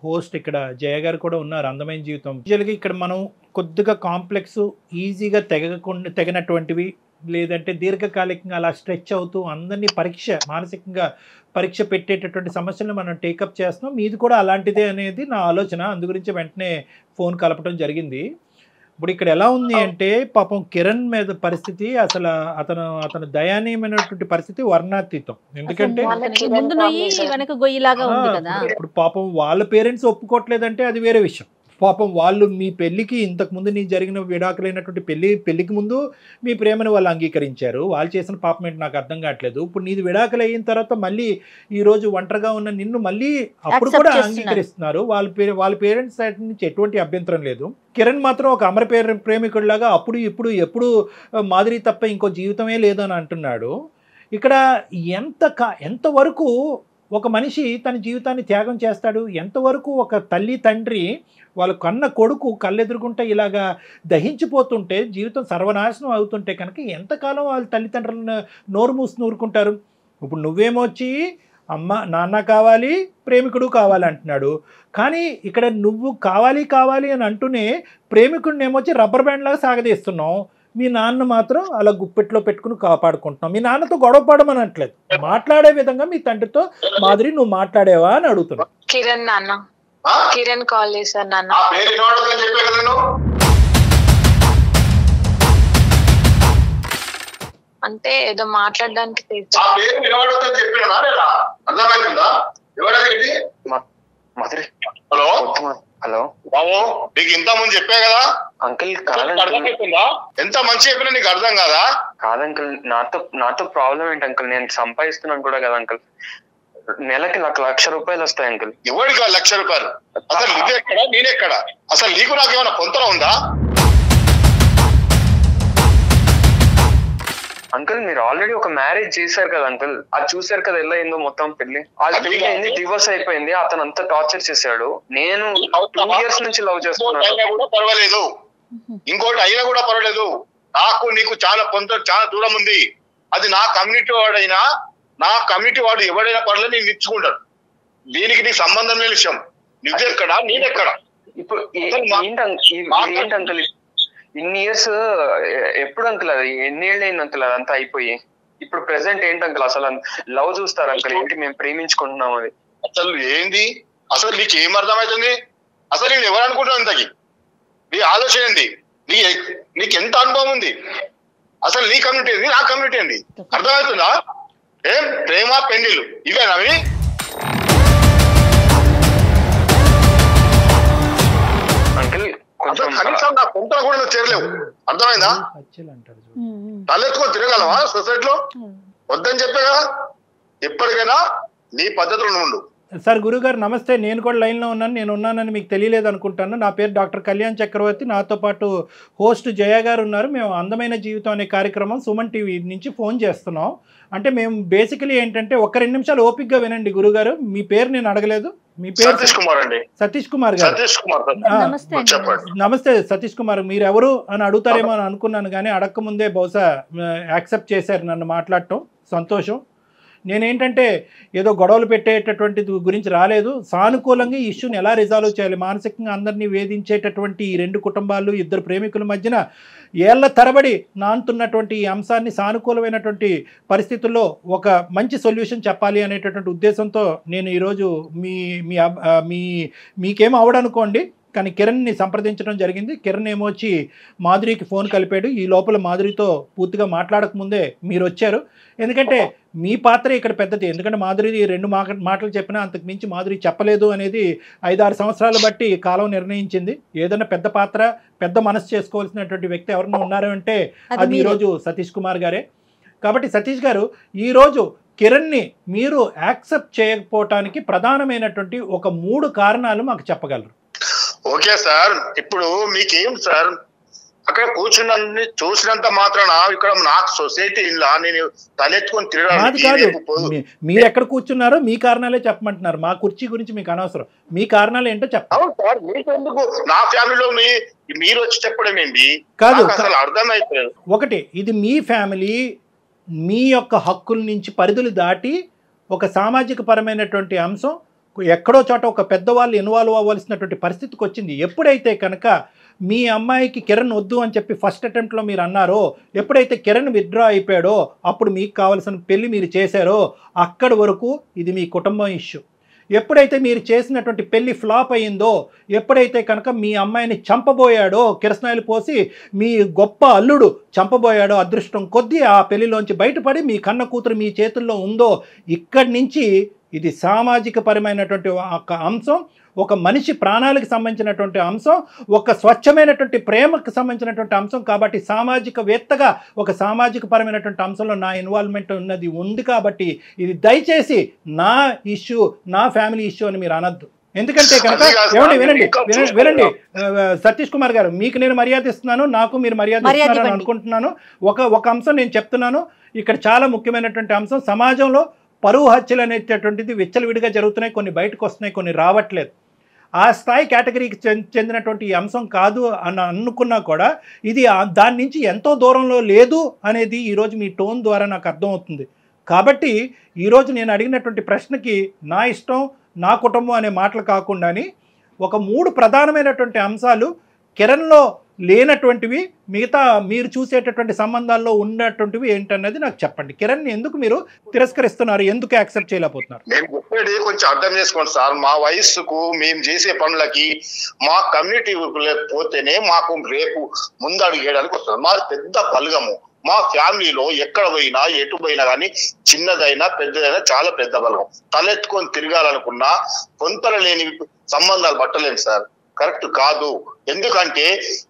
హోస్ట్ ఇక్కడ జయ గారు కూడా ఉన్నారు అందమైన జీవితం. ఇక్కడ మనం కొద్దిగా కాంప్లెక్స్, ఈజీగా తెగనటువంటివి లేదంటే దీర్ఘకాలికంగా అలా స్ట్రెచ్ అవుతూ అందరినీ మానసికంగా పరీక్ష పెట్టేటటువంటి సమస్యలను మనం టేకప్ చేస్తున్నాం. మీది కూడా అలాంటిదే అనేది నా ఆలోచన, అందు గురించి వెంటనే ఫోన్ కలపడం జరిగింది. ఇప్పుడు ఇక్కడ ఎలా ఉంది అంటే పాపం కిరణ్ మీద పరిస్థితి అసలు అతను దయనీయమైనటువంటి పరిస్థితి వర్ణాతీతం. ఎందుకంటే ఇప్పుడు పాపం వాళ్ళ పేరెంట్స్ ఒప్పుకోవట్లేదంటే అది వేరే విషయం. పాపం వాళ్ళు మీ పెళ్ళికి ఇంతకుముందు నీ జరిగిన విడాకులైనటువంటి పెళ్ళికి ముందు మీ ప్రేమను వాళ్ళు అంగీకరించారు. వాళ్ళు చేసిన పాపం ఏంటి నాకు అర్థం కావట్లేదు. ఇప్పుడు నీది విడాకులు అయిన తర్వాత మళ్ళీ ఈరోజు ఒంటరిగా ఉన్న నిన్ను మళ్ళీ అప్పుడు కూడా అంగీకరిస్తున్నారు. వాళ్ళ పేరెంట్స్ సైడ్ నుంచి ఎటువంటి అభ్యంతరం లేదు. కిరణ్ మాత్రం ఒక అమర ప్రేమికుడిలాగా అప్పుడు ఇప్పుడు ఎప్పుడు మాధురి తప్ప ఇంకో జీవితమే లేదని అంటున్నాడు. ఇక్కడ ఎంతవరకు ఒక మనిషి తన జీవితాన్ని త్యాగం చేస్తాడు? ఎంతవరకు ఒక తల్లి తండ్రి వాళ్ళ కన్న కొడుకు కళ్ళెదురుగుంటే ఇలాగా దహించిపోతుంటే, జీవితం సర్వనాశనం అవుతుంటే కనుక ఎంతకాలం వాళ్ళ తల్లిదండ్రులను నోరు మూసి నూరుకుంటారు? ఇప్పుడు నువ్వేమో వచ్చి నాన్న కావాలి, ప్రేమికుడు కావాలి అంటున్నాడు. కానీ ఇక్కడ నువ్వు కావాలి కావాలి అని అంటూనే ప్రేమికుడిని ఏమొచ్చి రబ్బర్ బ్యాండ్ లాగా సాగదీస్తున్నావు. మీ నాన్న మాత్రం అలా గుప్పెట్లో పెట్టుకుని కాపాడుకుంటున్నావు. మీ నాన్నతో గొడవ పడమని అనట్లేదు, మాట్లాడే విధంగా మీ తండ్రితో మాదిరి నువ్వు మాట్లాడేవా అని అడుగుతున్నావు. కిరణ్ నాన్న, కిరణ్ కాల్ చేశారు నాన్న. అంటే ఏదో మాట్లాడడానికి హలో హలో బాబు, నీకు ఇంత ముందు చెప్పా కదా అంకుల్. ఎంత మంచి చెప్పినా నీకు అర్థం కాదా? కాదంకుల్, నాతో ప్రాబ్లం ఏంటి అంకుల్? నేను సంపాదిస్తున్నాను కూడా కదా అంకుల్. నెలకి నాకు 1,00,000 రూపాయలు వస్తాయి అంకుల్. ఎవరికి 1,00,000 రూపాయలు? అసలు నువ్వెక్కడ, నేనెక్కడ? అసలు నీకు నాకేమైనా పొంతన ఉందా? అంకుల్ మీరు ఆల్రెడీ ఒక మ్యారేజ్ చేశారు కదా అంకుల్, అది చూసారు కదా ఎలా అయిందో మొత్తం పెళ్లి. అది డివోర్స్ అయిపోయింది. అతను అంతా టార్చర్ చేశాడు. నేను 2 years నుంచి లవ్ చేస్తున్నాను. పర్వాలేదు, ఇంకోటి అయినా కూడా పర్వాలేదు. నాకు నీకు చాలా చాలా దూరం ఉంది. అది నా కమ్యూనిటీ వాడైనా, నా కమ్యూనిటీ వాడు ఎవడైనా పర్లేదు, నేను ఇచ్చుకుంటాను. దీనికి నీకు సంబంధం లేని విషయం. నువ్వెక్కడ, నేనెక్కడ? ఇప్పుడు ఏంటి అంకుల్ ఇన్ని ఇయర్స్? ఎప్పుడు అంకుల్ అది ఎన్నేళ్ళు అయింది అంకుల్ అదంతా అయిపోయి? ఇప్పుడు ప్రెసెంట్ ఏంటి అంకుల్? అసలు లవ్ చూస్తారు అంకుల్ ఏంటి? మేము ప్రేమించుకుంటున్నాం. అది అసలు ఏంది? అసలు నీకు ఏం అర్థమవుతుంది? అసలు నేను ఎవరు అనుకుంటున్నాను ఇంతకి? నీ ఆలోచన ఏంది? నీకు ఎంత అనుభవం ఉంది? అసలు నీ కమ్యూనిటీ ఏంది, నా కమ్యూనిటీ ఏంది? అర్థమవుతుందా? ఏం ప్రేమ పెళ్లిళ్ళు ఇవేనా? అవి అంకుల్ కనీసం నా పొంతన కూడా నువ్వు చేరలేవు. అర్థమైందా? తలెత్తుకొని తిరగలవా సొసైటీలో? వద్దని చెప్పే కదా. ఎప్పటికైనా నీ పద్ధతులు ఉండు. సార్ గురుగారు నమస్తే, నేను కూడా లైన్లో ఉన్నాను. నేను ఉన్నానని మీకు తెలియలేదు అనుకుంటాను. నా పేరు డాక్టర్ కళ్యాణ్ చక్రవర్తి. నాతో పాటు హోస్ట్ జయ గారు ఉన్నారు. మేము అందమైన జీవితం అనే కార్యక్రమం సుమన్ టీవీ నుంచి ఫోన్ చేస్తున్నాం. అంటే మేము బేసికలీ ఏంటంటే 1-2 నిమిషాలు ఓపిక్గా వినండి గురుగారు. మీ పేరు నేను అడగలేదు. మీ పేరు సతీష్ కుమార్ అండి. సతీష్ కుమార్ గారు. నమస్తే సతీష్ కుమార్. మీరు ఎవరు అని అడుగుతారేమో అని అనుకున్నాను, కానీ అడగక ముందే బహుశా యాక్సెప్ట్ చేశారు నన్ను మాట్లాడటం. సంతోషం. నేనేంటంటే ఏదో గొడవలు పెట్టేటటువంటి గురించి రాలేదు. సానుకూలంగా ఈ ఇష్యూని ఎలా రిజాల్వ్ చేయాలి, మానసికంగా అందరినీ వేధించేటటువంటి ఈ 2 కుటుంబాలు, 2 ప్రేమికుల మధ్యన ఏళ్ల తరబడి నానుతున్నటువంటి ఈ అంశాన్ని సానుకూలమైనటువంటి పరిస్థితుల్లో ఒక మంచి సొల్యూషన్ చెప్పాలి అనేటటువంటి ఉద్దేశంతో నేను ఈరోజు మీకేం అవడనుకోండి, కానీ కిరణ్ని సంప్రదించడం జరిగింది. కిరణ్ ఏమొచ్చి మాధురికి ఫోన్ కలిపాడు. ఈ లోపల మాధురితో పూర్తిగా మాట్లాడకముందే మీరు వచ్చారు. ఎందుకంటే మీ పాత్ర ఇక్కడ పెద్దది. ఎందుకంటే మాధురి 2 మాటలు చెప్పినా అంతకు మించి మాధురి చెప్పలేదు అనేది 5-6 సంవత్సరాలు బట్టి కాలం నిర్ణయించింది. ఏదైనా పెద్ద పాత్ర, పెద్ద మనసు చేసుకోవాల్సినటువంటి వ్యక్తి ఎవరైనా ఉన్నారు అంటే అది ఈరోజు సతీష్ కుమార్ గారే. కాబట్టి సతీష్ గారు, ఈరోజు కిరణ్ని మీరు యాక్సెప్ట్ చేయకపోవటానికి ప్రధానమైనటువంటి ఒక 3 కారణాలు మాకు చెప్పగలరు? ఓకే సార్, ఇప్పుడు మీకేం సార్, అక్కడ కూర్చున్న చూసినంత మాత్రాన ఇక్కడ నాకు సొసైటీ ఇలా నేను తలెత్తుకొని తిరగడానికి. మీరు ఎక్కడ కూర్చున్నారో మీ కారణాలే చెప్పమంటున్నారు. మా కుర్చీ గురించి మీకు అనవసరం. మీ కారణాలు ఏంటో చెప్పండి. సార్ మీకెందుకు? నా ఫ్యామిలీలో మీరు వచ్చి చెప్పడం ఏంటి? కాదు, అసలు అర్థమైపోలేదు. ఒకటి, ఇది మీ ఫ్యామిలీ, మీ యొక్క హక్కుల నుంచి పరిధులు దాటి ఒక సామాజిక పరమైనటువంటి అంశం ఎక్కడో చోట ఒక పెద్దవాళ్ళు ఇన్వాల్వ్ అవ్వాల్సినటువంటి పరిస్థితికి వచ్చింది. ఎప్పుడైతే కనుక మీ అమ్మాయికి కిరణ్ వద్దు అని చెప్పి ఫస్ట్ అటెంప్ట్లో మీరు అన్నారో, ఎప్పుడైతే కిరణ్ విత్డ్రా అయిపోయాడో అప్పుడు మీకు కావాల్సిన పెళ్లి మీరు చేశారో, అక్కడి వరకు ఇది మీ కుటుంబం ఇష్యూ. ఎప్పుడైతే మీరు చేసినటువంటి పెళ్లి ఫ్లాప్ అయ్యిందో, ఎప్పుడైతే కనుక మీ అమ్మాయిని చంపబోయాడో, కిరసనాయిలు పోసి మీ గొప్ప అల్లుడు చంపబోయాడో, అదృష్టం కొద్దీ ఆ పెళ్లిలోంచి బయటపడి మీ కన్న కూతురు మీ చేతుల్లో ఉందో, ఇక్కడి నుంచి ఇది సామాజిక పరమైనటువంటి ఒక అంశం, ఒక మనిషి ప్రాణాలకు సంబంధించినటువంటి అంశం, ఒక స్వచ్ఛమైనటువంటి ప్రేమకు సంబంధించినటువంటి అంశం. కాబట్టి సామాజికవేత్తగా ఒక సామాజిక పరమైనటువంటి అంశంలో నా ఇన్వాల్వ్మెంట్ ఉంది. కాబట్టి ఇది దయచేసి నా ఇష్యూ, నా ఫ్యామిలీ ఇష్యూ అని మీరు అనద్దు. ఎందుకంటే కనుక వినండి సతీష్ కుమార్ గారు, మీకు నేను మర్యాద ఇస్తున్నాను, నాకు మీరు మర్యాద ఇస్తున్నారని అనుకుంటున్నాను. ఒక అంశం నేను చెప్తున్నాను. ఇక్కడ చాలా ముఖ్యమైనటువంటి అంశం, సమాజంలో పరువు హత్యలు అనేటటువంటిది విచ్చలవిడిగా జరుగుతున్నాయి. కొన్ని బయటకు వస్తున్నాయి, కొన్ని రావట్లేదు. ఆ స్థాయి కేటగిరీకి చెందినటువంటి ఈ అంశం కాదు అని అనుకున్నా కూడా ఇది దాని నుంచి ఎంతో దూరంలో లేదు అనేది ఈరోజు మీ టోన్ ద్వారా నాకు అర్థమవుతుంది. కాబట్టి ఈరోజు నేను అడిగినటువంటి ప్రశ్నకి నా ఇష్టం నా కుటుంబం అనే మాటలు కాకుండాని ఒక 3 ప్రధానమైనటువంటి అంశాలు కిరణ్లో లేనటువంటివి, మిగతా మీరు చూసేటటువంటి సంబంధాల్లో ఉన్నటువంటివి ఏంటన్నది నాకు చెప్పండి. కిరణ్ ఎందుకు మీరు తిరస్కరిస్తున్నారు, ఎందుకు యాక్సెప్ట్ చేయలేకపోతున్నారు? నేను చెప్పేది కొంచెం అర్థం చేసుకోండి సార్. మా వయస్సుకు మేము చేసే పనులకి మా కమ్యూనిటీ పోతేనే మాకు రేపు ముందడుగు వేయడానికి వస్తుంది. మాది పెద్ద బలగము. మా ఫ్యామిలీలో ఎక్కడ పోయినా ఎటు పోయినా కానీ చిన్నదైనా పెద్దదైనా చాలా పెద్ద బలగం. తలెత్తుకొని తిరగాలనుకున్నా కొంతల లేని సంబంధాలు పట్టలేను సార్, కరెక్ట్ కాదు. ఎందుకంటే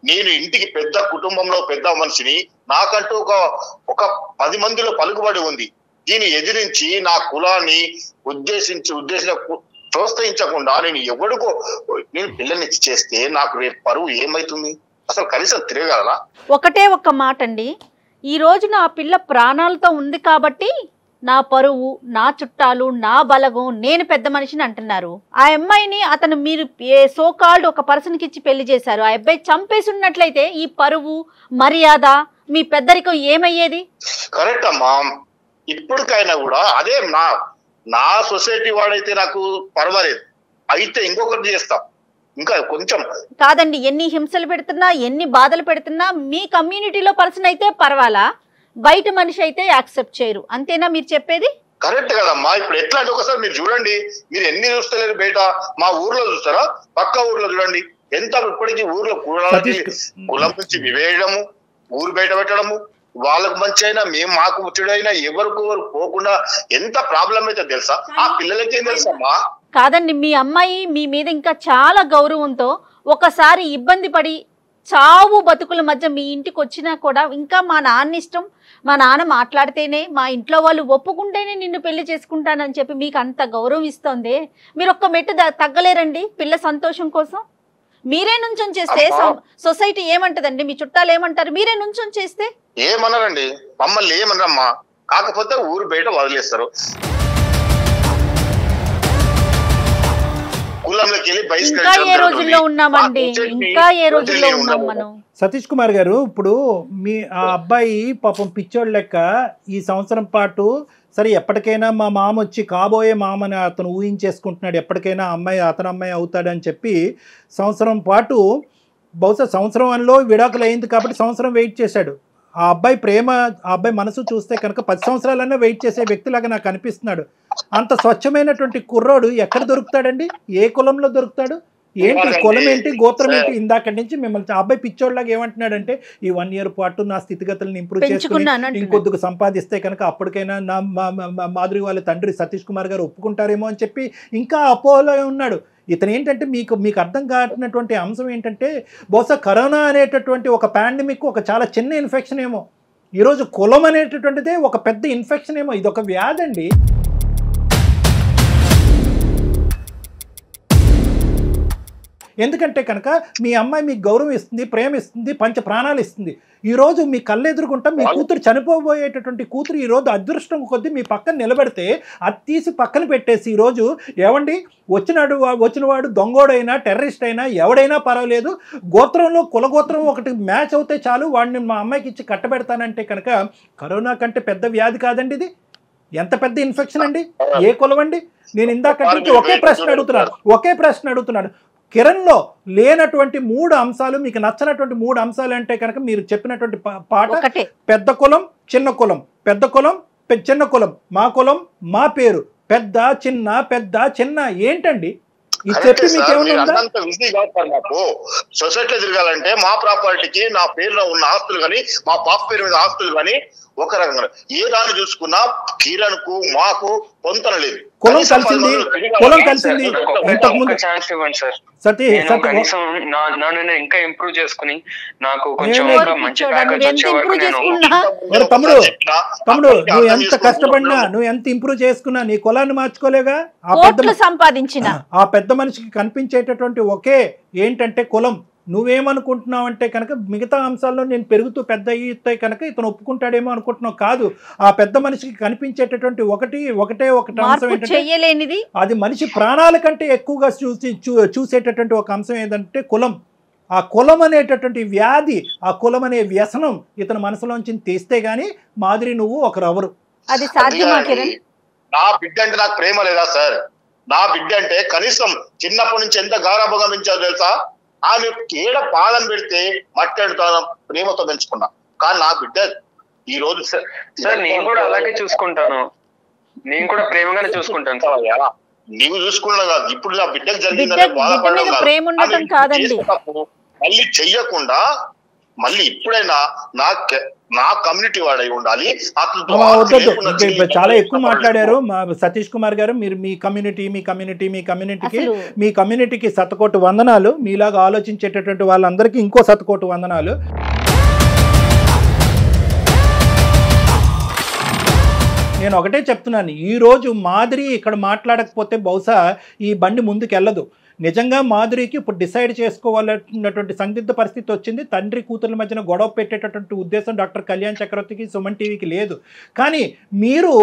నేను ఇంటికి పెద్ద కుటుంబంలో పెద్ద మనిషిని, నాకంటూ ఒక 10 మందిలో పలుకుబడి ఉంది. దీన్ని ఎదిరించి నా కులాన్ని ప్రోత్సహించకుండా నేను పిల్లనిచ్చి చేస్తే నాకు రేపు పరువు ఏమైతుంది? అసలు కనీసం తిరగలరా? ఒకటే ఒక్క మాట అండి, ఈ రోజు నా పిల్ల ప్రాణాలతో ఉంది కాబట్టి నా పరువు, నా చుట్టాలు, నా బలగం, నేను పెద్ద మనిషిని అంటున్నారు. ఆ అమ్మాయిని అతను మీరు సో కాల్డ్ ఒక పర్సన్కి ఇచ్చి పెళ్లి చేశారు. ఆ అబ్బాయి చంపేసి ఉన్నట్లయితే ఈ పరువు, మర్యాద, మీ పెద్దరికం ఏమయ్యేది? కరెక్ట్ అమ్మా. ఇప్పటికైనా కూడా అదే నా సొసైటీ వాడైతే నాకు పర్వాలేదు, అయితే ఇంకొకటి చేస్తాం. ఇంకా కొంచెం కాదండి, ఎన్ని హింసలు పెడుతున్నా, ఎన్ని బాధలు పెడుతున్నా మీ కమ్యూనిటీలో పర్సన్ అయితే పర్వాలా, బయట మనిషి అయితే యాక్సెప్ట్ చేయరు, అంతేనా మీరు చెప్పేది? కరెక్ట్ కదమ్మా. ఇప్పుడు ఎట్లా అంటే ఒకసారి మీరు చూడండి, మీరు ఎన్ని చూస్తలేరు బయట, మా ఊర్లో చూస్తారా, పక్క ఊర్లో చూడండి ఎంత ఇప్పటికీ ఊర్లో కులం నుంచి వివేయడము, ఊరు బయట పెట్టడము, వాళ్ళకు మంచి అయినా మేము మాకు ముచ్చుడైనా ఎవరికి పోకుండా ఎంత ప్రాబ్లం అయితే తెలుసా? ఆ పిల్లలకి ఏం తెలుసమ్మా? కాదండి, మీ అమ్మాయి మీ మీద ఇంకా చాలా గౌరవంతో ఒకసారి ఇబ్బంది పడి చావు బతుకుల మధ్య మీ ఇంటికి వచ్చినా కూడా ఇంకా మా నాన్న ఇష్టం, మా నాన్న మాట్లాడితేనే, మా ఇంట్లో వాళ్ళు ఒప్పుకుంటేనే నిన్ను పెళ్లి చేసుకుంటానని చెప్పి మీకు అంత గౌరవం ఇస్తోంది. మీరు ఒక్క మెట్టు తగ్గలేరండి పిల్ల సంతోషం కోసం? మీరే నుంచొని చేస్తే సొసైటీ ఏమంటదండి, మీ చుట్టాలు ఏమంటారు? మీరే నుంచొని చేస్తే ఏమన్నారండి? మమ్మల్ని ఏమన్నారమ్మా, కాకపోతే ఊరు బయట వదిలేస్తారు. ఇంకా ఏ రోజుల్లో ఉన్నామండి, ఇంకా ఏ రోజుల్లో ఉన్నాం మనం. సతీష్ కుమార్ గారు, ఇప్పుడు మీ ఆ అబ్బాయి పాపం పిచ్చోడు లెక్క ఈ సంవత్సరం పాటు సరే ఎప్పటికైనా మా మామ వచ్చి కాబోయే మామని అతను ఊహించేసుకుంటున్నాడు, ఎప్పటికైనా అతని అమ్మాయి అవుతాడని చెప్పి సంవత్సరం పాటు, బహుశా సంవత్సరంలో విడాకులు అయింది కాబట్టి సంవత్సరం వెయిట్ చేశాడు. ఆ అబ్బాయి ప్రేమ, ఆ అబ్బాయి మనసు చూస్తే కనుక 10 సంవత్సరాలన్నా వెయిట్ చేసే వ్యక్తిలాగా నాకు అనిపిస్తున్నాడు. అంత స్వచ్ఛమైనటువంటి కుర్రోడు ఎక్కడ దొరుకుతాడండి? ఏ కులంలో దొరుకుతాడు? ఏంటి కులం ఏంటి, గోత్రం ఏంటి? ఇందాక నుంచి మిమ్మల్ని ఆ అబ్బాయి పిచ్చోడ్లాగా ఏమంటున్నాడంటే ఈ 1 year పాటు నా స్థితిగతులను ఇంప్రూవ్ చేసుకుని ఇంకొద్దుకు సంపాదిస్తే కనుక అప్పటికైనా నా మాధురి వాళ్ళ తండ్రి సతీష్ కుమార్ గారు ఒప్పుకుంటారేమో అని చెప్పి ఇంకా అపోహలో ఉన్నాడు. ఇతను ఏంటంటే మీకు అర్థం కానటువంటి అంశం ఏంటంటే బహుశా కరోనా అనేటటువంటి ఒక పాండమిక్ ఒక చాలా చిన్న ఇన్ఫెక్షన్ ఏమో, ఈరోజు కులం అనేటటువంటిదే ఒక పెద్ద ఇన్ఫెక్షన్ ఏమో. ఇది ఒక వ్యాధి అండి. ఎందుకంటే కనుక మీ అమ్మాయి మీకు గౌరవం ఇస్తుంది, ప్రేమ ఇస్తుంది, పంచ ప్రాణాలు ఇస్తుంది. ఈరోజు మీ కళ్ళెదురుకుంటా మీ కూతురు చనిపోబోయేటటువంటి కూతురు ఈరోజు అదృష్టం కొద్దీ మీ పక్కన నిలబెడితే అది తీసి పక్కన పెట్టేసి ఈరోజు ఏమండి వచ్చినవాడు దొంగోడైనా టెర్రరిస్ట్ అయినా ఎవడైనా పర్వాలేదు, గోత్రంలో కులగోత్రం ఒకటి మ్యాచ్ అవుతే చాలు వాడిని మా అమ్మాయికి ఇచ్చి కట్టబెడతానంటే కనుక కరోనా కంటే పెద్ద వ్యాధి కాదండి ఇది. ఎంత పెద్ద ఇన్ఫెక్షన్ అండి, ఏ కులం అండి? నేను ఇందాక ఒకే ప్రశ్న అడుగుతున్నాను. కిరణ్లో లేనటువంటి 3 అంశాలు, మీకు నచ్చినటువంటి 3 అంశాలు అంటే కనుక మీరు చెప్పినటువంటి పాట పెద్ద కులం చిన్న కులం, పెద్ద కులం చిన్న కులం, మా కులం మా పేరు, పెద్ద చిన్న ఏంటండి? సొసైటీలో తిరగాలంటే మా ప్రాపర్టీకి నా పేరులో ఉన్న ఆస్తులు కానీ మా పాప పేరు మీద ఆస్తులు కానీ ఒక రకంగా ఏ దాన్ని చూసుకున్నా కిరణ్ కు మాకు పొంతన లేదు. కులం కలిసింది ఇంకా ఇంప్రూవ్ చేసుకుని నాకు కొంచెం మంచి తమ్ముడు నువ్వు ఎంత కష్టపడినా, నువ్వు ఎంత ఇంప్రూవ్ చేసుకున్నా నీ కులాన్ని మార్చుకోలేగా. ఆ పెద్ద మనిషికి కనిపించేటటువంటి ఒకే ఏంటంటే కులం. నువ్వేమనుకుంటున్నావు అంటే కనుక మిగతా అంశాల్లో నేను పెరుగుతూ పెద్ద అయ్యితే కనుక ఇతను ఒప్పుకుంటాడేమో అనుకుంటున్నావు. కాదు, ఆ పెద్ద మనిషికి కనిపించేటటువంటి ఒకటే అంశం ఏంటంటే అది మనిషి ప్రాణాల కంటే ఎక్కువగా చూసేటటువంటి ఒక అంశం ఏంటంటే కులం. ఆ కులం అనేటటువంటి వ్యాధి, ఆ కులం అనే వ్యసనం ఇతని మనసులోంచి తీస్తే గానీ మాదిరి నువ్వు ఒకరెవరు. అది సాధ్యమా కిరణ్? నా బిడ్డ అంటే నాకు ప్రేమ లేదా సార్? నా బిడ్డ అంటే కనీసం చిన్నప్పటి నుంచి ఎంత గౌరవంగా పెంచాలో తెలుసా? ఆమె ఏడ పాలన పెడితే మట్టెడుతాను ప్రేమతో పెంచుకున్నా. కానీ నా బిడ్డ ఈ రోజు సార్ నేను కూడా అలాగే చూసుకుంటాను, నేను కూడా ప్రేమగానే చూసుకుంటాను సార్. నీవు చూసుకున్నా కాదు, ఇప్పుడు నా బిడ్డకు జరిగిందని మళ్ళీ చెయ్యకుండా మళ్ళీ ఇప్పుడైనా నా కమ్యూనిటీ వాడై ఉండాలి. చాలా ఎక్కువ మాట్లాడారు సతీష్ కుమార్ గారు. మీరు మీ కమ్యూనిటీకి శతకోటి వందనాలు. మీలాగా ఆలోచించేటటువంటి వాళ్ళందరికీ ఇంకో శతకోటి వందనాలు. నేను ఒకటే చెప్తున్నాను, ఈరోజు మాధురి ఇక్కడ మాట్లాడకపోతే బహుశా ఈ బండి ముందుకెళ్ళదు. నిజంగా మాధురికి ఇప్పుడు డిసైడ్ చేసుకోవాలన్నటువంటి సందిగ్ధ పరిస్థితి వచ్చింది. తండ్రి కూతుర్ల మధ్యన గొడవ పెట్టేటటువంటి ఉద్దేశం డాక్టర్ కళ్యాణ్ చక్రవర్తికి, సుమన్ టీవీకి లేదు. కానీ మీరు